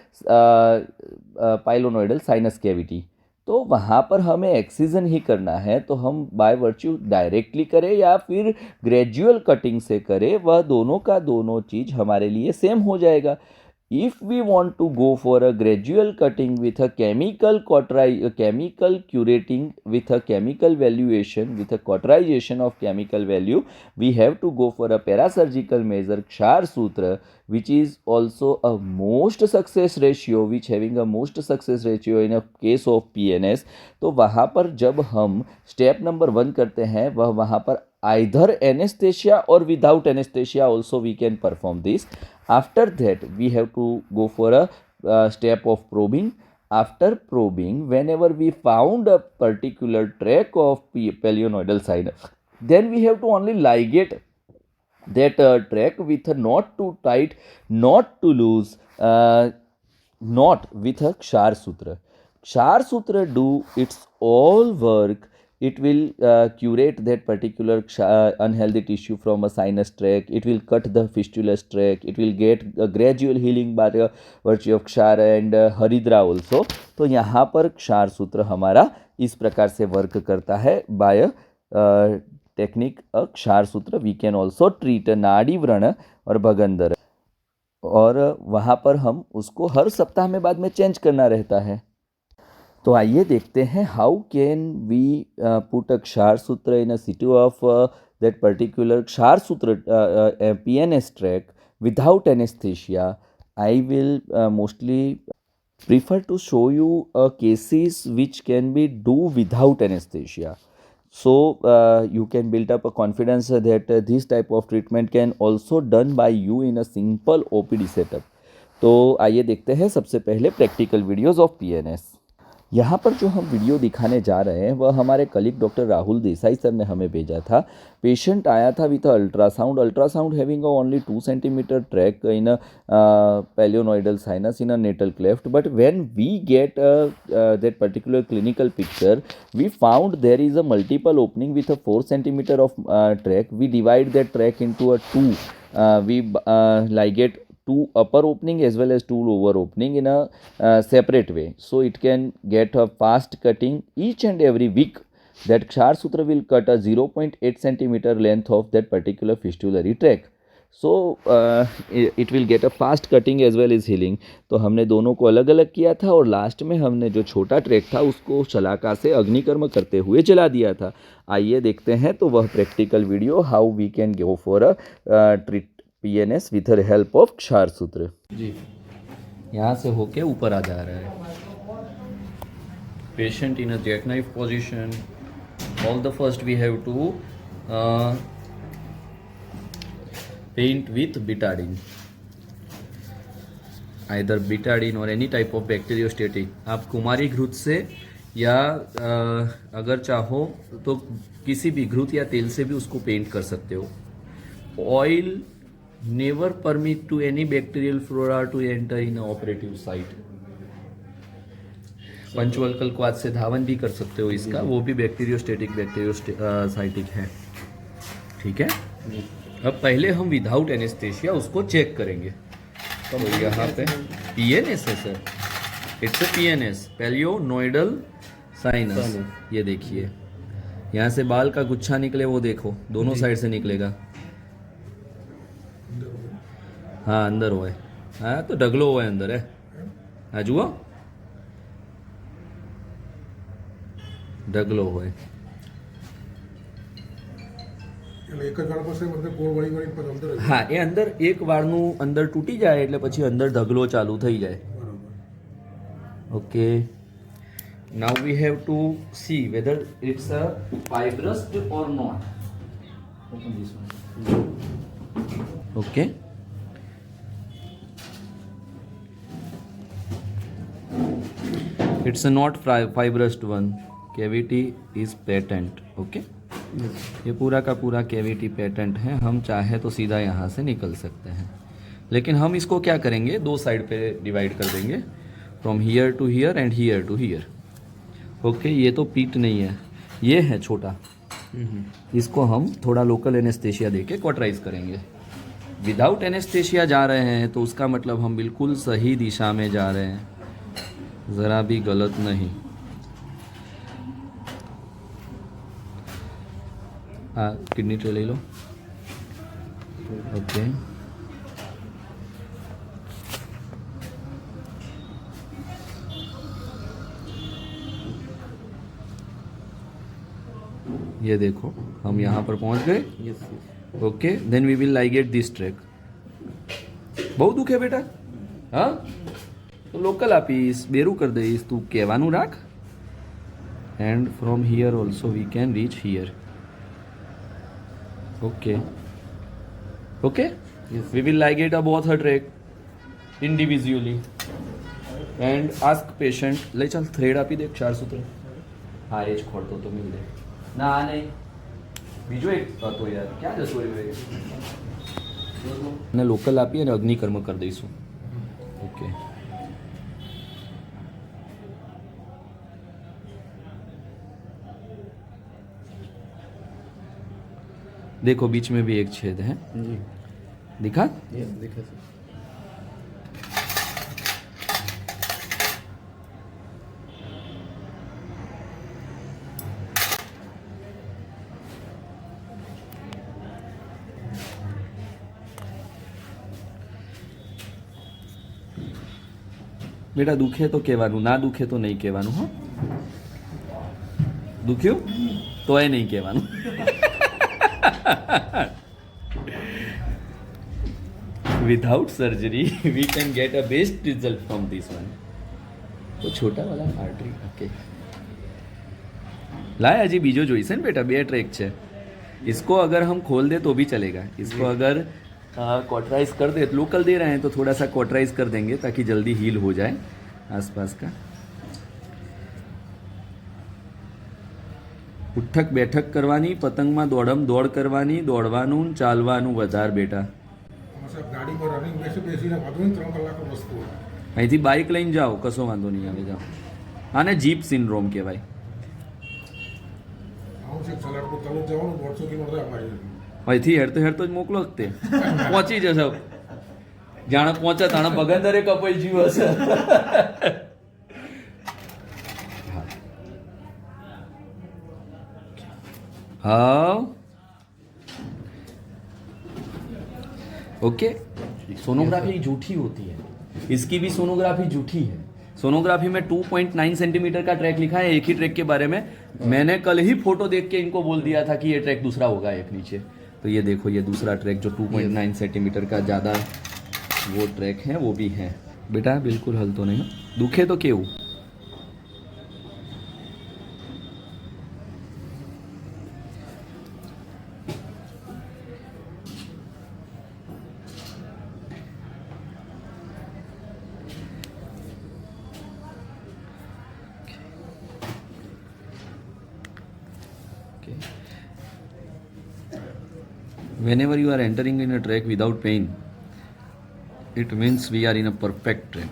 pilonidal sinus cavity. तो वहाँ पर हमें excision ही करना है, तो हम बाय वर्च्यू डायरेक्टली करें या फिर ग्रेजुअल कटिंग से करें, वह दोनों का दोनों चीज़ हमारे लिए सेम हो जाएगा। If we want to go for a gradual cutting with a chemical curating with a chemical valuation, with a cauterization of chemical value, we have to go for a parasurgical measure Kshar Sutra, which is also a most success ratio, which having a most success ratio in a case of PNS. तो वहाँ पर जब हम step number 1 करते हैं वह वहाँ पर either anesthesia or without anesthesia also we can perform this. After that we have to go for a step of probing. After probing, whenever we found a particular track of paleonoidal sinus, then we have to only ligate that track with a not too tight, not too loose knot with a Kshar Sutra. Kshar Sutra do its all work. It will curate that particular unhealthy tissue from a sinus tract. It will cut the fistulous tract. It will get a gradual healing by virtue of Kshar and Haridra also. तो यहाँ पर क्षार सूत्र हमारा इस प्रकार से work करता है बाय टेक्निक क्षार सूत्र। वी कैन ऑल्सो ट्रीट नाड़ी व्रण और भगंदर, और वहाँ पर हम उसको हर सप्ताह में बाद में चेंज करना रहता है। तो आइए देखते हैं how can we put a kshar sutra in a situ of that particular kshar sutra PNS track without anaesthesia. I will mostly prefer to show you cases which can be do without anesthesia, so you can build up a confidence that this type of treatment can also done by you in a simple OPD setup. तो आइए देखते हैं सबसे पहले practical videos of PNS। यहाँ पर जो हम वीडियो दिखाने जा रहे हैं वह हमारे colleague doctor Rahul Desai sir ने हमें भेजा था। पेशेंट आया था with ultrasound having only 2 centimetre track in a pilonidal sinus in a natal cleft, but when we get that particular clinical picture we found there is a multiple opening with a 4 centimetre of track. We divide that track into a 2. We ligate 2 upper opening as well as 2 lower opening in a separate way, so it can get a fast cutting each and every week. that Kshar Sutra will cut a 0.8 centimeter length of that particular fistulary tract. So it will get a fast cutting as well as healing. तो हमने दोनों को अलग अलग किया था और last में हमने जो छोटा ट्रैक था उसको शलाका से अग्निकर्म करते हुए जला दिया था. आइए देखते हैं तो वह practical video how we can go for a treat PNS with the help of kshar sutra. जी यहाँ से होके ऊपर आ जा रहा है. Patient in a jackknife position. All the first we have to paint with betadine. Either betadine or any type of bacteriostatic. आप कुमारी घृत से या अगर चाहो तो किसी भी घृत या तेल से भी उसको पेंट कर सकते हो. Oil never permit to any bacterial flora to enter in an operative site. पंचवल्कल क्वाथ से धावन भी कर सकते हो इसका, वो भी बैक्टीरियोस्टेटिक बैक्टीरियोसाइटिक है. ठीक है. अब पहले हम विदाउट एनेस्थेशिया उसको चेक करेंगे. तो यहाँ पे PNS है sir. It's a PNS, pilonidal sinus. ये देखिए यहाँ से बाल का गुच्छा निकले, वो देखो दोनों साइड से निकलेगा. हाँ अंदर हुआ है. हाँ तो ढगलो हुआ है अंदर है. हाँ जुआ ઢગલો હોય. હા એ અંદર એક વાળનું અંદર તૂટી જાય એટલે પછી અંદર ઢગલો ચાલુ થઈ જાય. Okay. Now we have to see whether it's a fibrosed or not. Open this one. Okay. It's a not fibrosed one. Cavity is patent. Okay. ये पूरा का पूरा कैविटी पेटेंट है. हम चाहे तो सीधा यहाँ से निकल सकते हैं, लेकिन हम इसको क्या करेंगे, दो साइड पे डिवाइड कर देंगे, from here to here and here to here. Okay. ये तो पीट नहीं है, ये है छोटा. इसको हम थोड़ा लोकल एनेस्थेशिया देके क्वाटराइज करेंगे. विदाउट एनेस्थेशिया जा रहे हैं तो उसका मतलब हम बिल्कुल सही दिशा में जा रहे हैं, ज़रा भी गलत नहीं. किडनी ट्रे ले लो. ओके. ये देखो हम यहाँ पर पहुँच गए. Okay. Then we will ligate this track. बहुत दुख है बेटा. हाँ तो लोकल આપીશ, બેરું કરી દઈશ, તું કહેવાનું રાખ. And from here also we can reach here. Okay. Okay. We will ligate a both her track individually and ask patient. લઈ ચાલ થ્રેડ આપી દે ક્ષાર સૂત્ર. હા એ જ ખોડતો તો મિલ દે. ના આ નહીં, બીજો એક હતો યાર, ક્યાં જતો રહ્યો એ. અને લોકલ આપી અને અગ્નિકર્મ કરી દઈશું. ઓકે. देखो बीच में भी एक छेद है जी. दिखा. दिखा सर. बेटा दुखे तो कहेवानुं, ना दुखे तो नहीं कहेवानुं. हाँ दुख्યું तो એ नहीं कहेवानुं. Without surgery we can get a best result from this one. तो छोटा वाला आर्टरी. ओके. लाए अजी बीजो જોઈશે ને बेटा, બે ट्रैक છે. इसको अगर हम खोल दे तो भी चलेगा. इसको अगर क्वाटराइज कर दे, लोकल दे रहे हैं तो थोड़ा सा क्वाटराइज कर देंगे ताकि जल्दी हील हो जाए आसपास का. ઉઠક બેઠક કરવાની, પતંગમાં દોડમ દોડ કરવાની, દોડવાનું ચાલવાનું વધાર બેટા. અહીંથી બાઇક લઈને જાઓ, કશો વાંધો નહીં આવે, જાઓ. આને જીપ સિન્ડ્રોમ કહેવાય. અહીંથી હેડતો હેડતો જ મોકલો તે પહોંચી જશે. જાણે પહોંચે તાણે ભગંદરે કપાઈ જીવ હશે. हाँ ओके। सोनोग्राफी झूठी होती है, इसकी भी सोनोग्राफी झूठी है। सोनोग्राफी में 2.9 सेंटीमीटर का ट्रैक लिखा है एक ही ट्रैक के बारे में। मैंने कल ही फोटो देख के इनको बोल दिया था कि ये ट्रैक दूसरा होगा एक नीचे। तो ये देखो ये दूसरा ट्रैक जो 2.9 सेंटीमीटर का ज़्यादा वो ट्रैक है वो भी है। बेटा बिल्कुल हल तो नहीं, दुखे तो क्यों। Whenever you are entering in a track without pain, it means we are in a perfect track.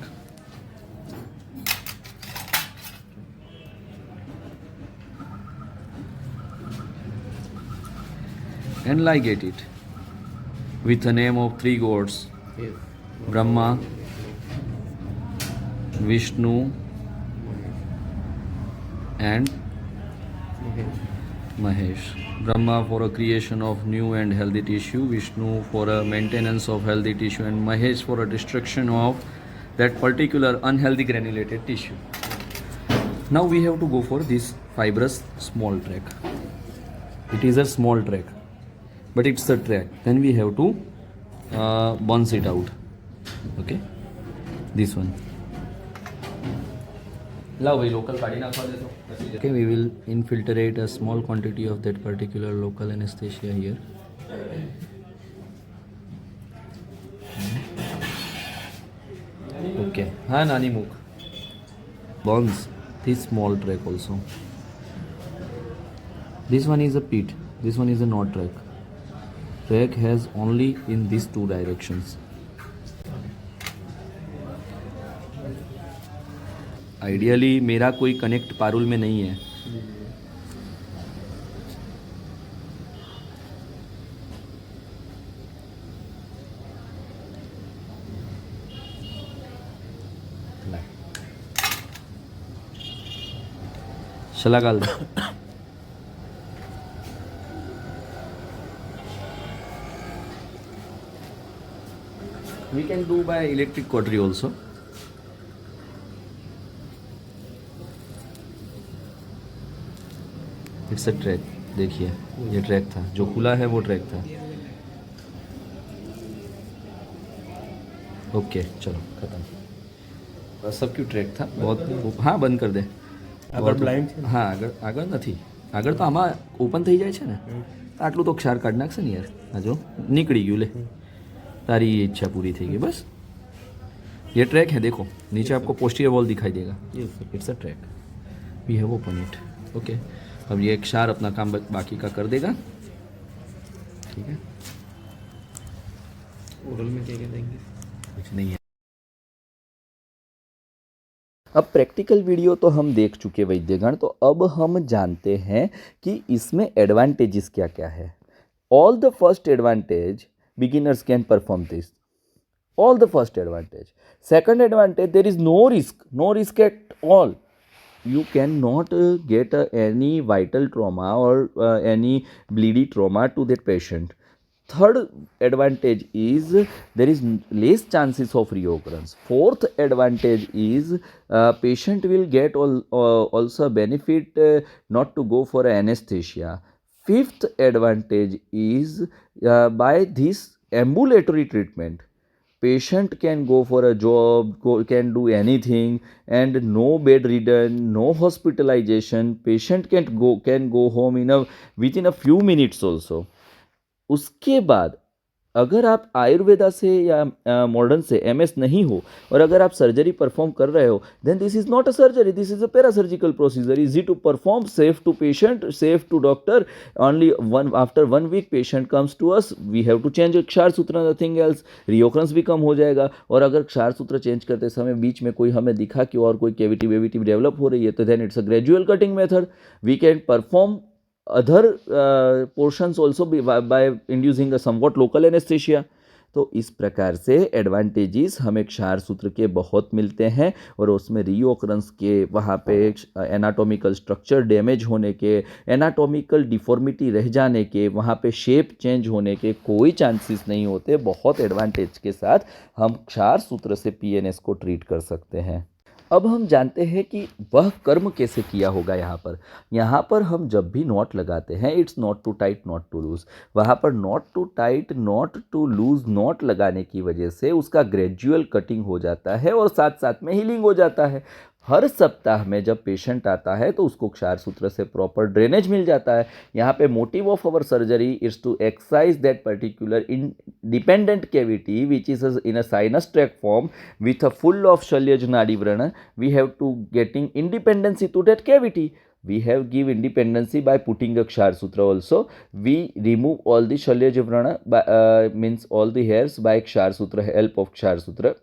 And ligate it with the name of three gods: Brahma, Vishnu, and Mahesh. Brahma for a creation of new and healthy tissue, Vishnu for a maintenance of healthy tissue, and Mahesh for a destruction of that particular unhealthy granulated tissue. Now we have to go for this fibrous small track. It is a small track, but it's a track. Then we have to bounce it out. Okay, this one. लाओ भाई local काढ़ी नाखवा दे दो. Okay, we will infiltrate a small quantity of that particular local anesthesia here. Okay, हाँ नानी मुख. Bones, this small track also. This one is a pit. This one is a knot track. Track has only in these two directions. Ideally मेरा कोई connect Parul में नहीं है. शला गाल दे. We can do by electric cautery also. It's a track. देखिए ये track था जो खुला है वो ट्रैक था. ओके चलो खत्म. सब क्यों ट्रैक था बहुत. हाँ बंद कर दे. हाँ આગળ નથી. આગળ તો આમાં ઓપન થઈ જાય છે ને. આટલું તો ક્ષાર કાઢી નાખશે ને યાર. આ જો નીકળી ગયું. લે તારી इच्छा पूरी થઈ गई बस. ये ट्रैक है देखो नीचे आपको पोस्टीरियर वॉल दिखाई देगा. It's a track. We have open it. Okay अब ये क्षार अपना काम बाकी का कर देगा. ठीक है. ओरल में क्या देंगे कुछ नहीं है. अब प्रैक्टिकल वीडियो तो हम देख चुके वैद्यगण. तो अब हम जानते हैं कि इसमें एडवांटेजेस क्या क्या है. All the first advantage beginners can perform this. All the first advantage. Second advantage there is no risk at all. You cannot get any vital trauma or any bleedy trauma to that patient. Third advantage is there is less chances of reoccurrence. Fourth advantage is patient will get also benefit not to go for anesthesia. Fifth advantage is by this ambulatory treatment patient can go for a job, can do anything, and no bedridden, no hospitalization. Patient can go home within a few minutes also. उसके बाद अगर आप आयुर्वेदा से या modern से MS नहीं हो और अगर आप सर्जरी परफॉर्म कर रहे हो then this is not a surgery, this is a parasurgical procedure. Easy to perform, safe to patient, safe to doctor. Only after 1 week patient comes to us, we have to change kshar sutra, nothing else. रिओकरेंस भी कम हो जाएगा. और अगर क्षार सूत्र change करते समय बीच में कोई हमें दिखा कि और कोई कैविटी वेविटी डेवलप हो रही है तो then it's a gradual cutting method. We can perform other portions also by inducing a somewhat local anesthesia. तो इस प्रकार से एडवांटेजेस हमें क्षार सूत्र के बहुत मिलते हैं और उसमें रीओकरेंस के, वहाँ पे एनाटॉमिकल स्ट्रक्चर डैमेज होने के, एनाटॉमिकल डिफॉर्मिटी रह जाने के, वहाँ पे शेप चेंज होने के कोई चांसेस नहीं होते। बहुत एडवांटेज के साथ हम क्षार सूत्र से पीएनएस को ट्रीट कर सकते हैं। अब हम जानते हैं कि वह कर्म कैसे किया होगा। यहाँ पर हम जब भी नॉट लगाते हैं, it's not too tight not too loose, वहाँ पर not too tight not too loose knot लगाने की वजह से उसका ग्रेजुअल कटिंग हो जाता है और साथ साथ में हीलिंग हो जाता है। हर सप्ताह में जब पेशेंट आता है तो उसको क्षार सूत्र से प्रॉपर ड्रेनेज मिल जाता है। यहाँ पे motive of our surgery is to exercise that particular independent cavity which is in a sinus tract form with a full of shalyaj nadi vrana. We have to getting independency to that cavity. We have give independency by putting a kshar sutra also. We remove all the shalyaj vrana by means all the hairs by kshar sutra, help of kshar sutra,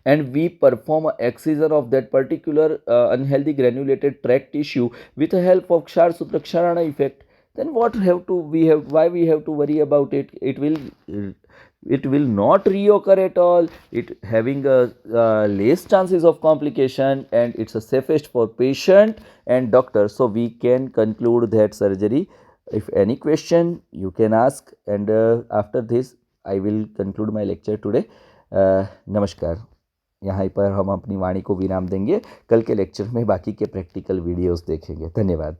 and we perform a excision of that particular unhealthy granulated tract tissue with the help of kshar sutra ksharana effect. Then what have to we have why we have to worry about it? It will not reoccur at all. It having a less chances of complication, and it's a safest for patient and doctor. So we can conclude that surgery. If any question you can ask, and after this I will conclude my lecture today. नमस्कार। यहाँ पर हम अपनी वाणी को विराम देंगे। कल के लेक्चर में बाकी के प्रैक्टिकल वीडियोस देखेंगे। धन्यवाद।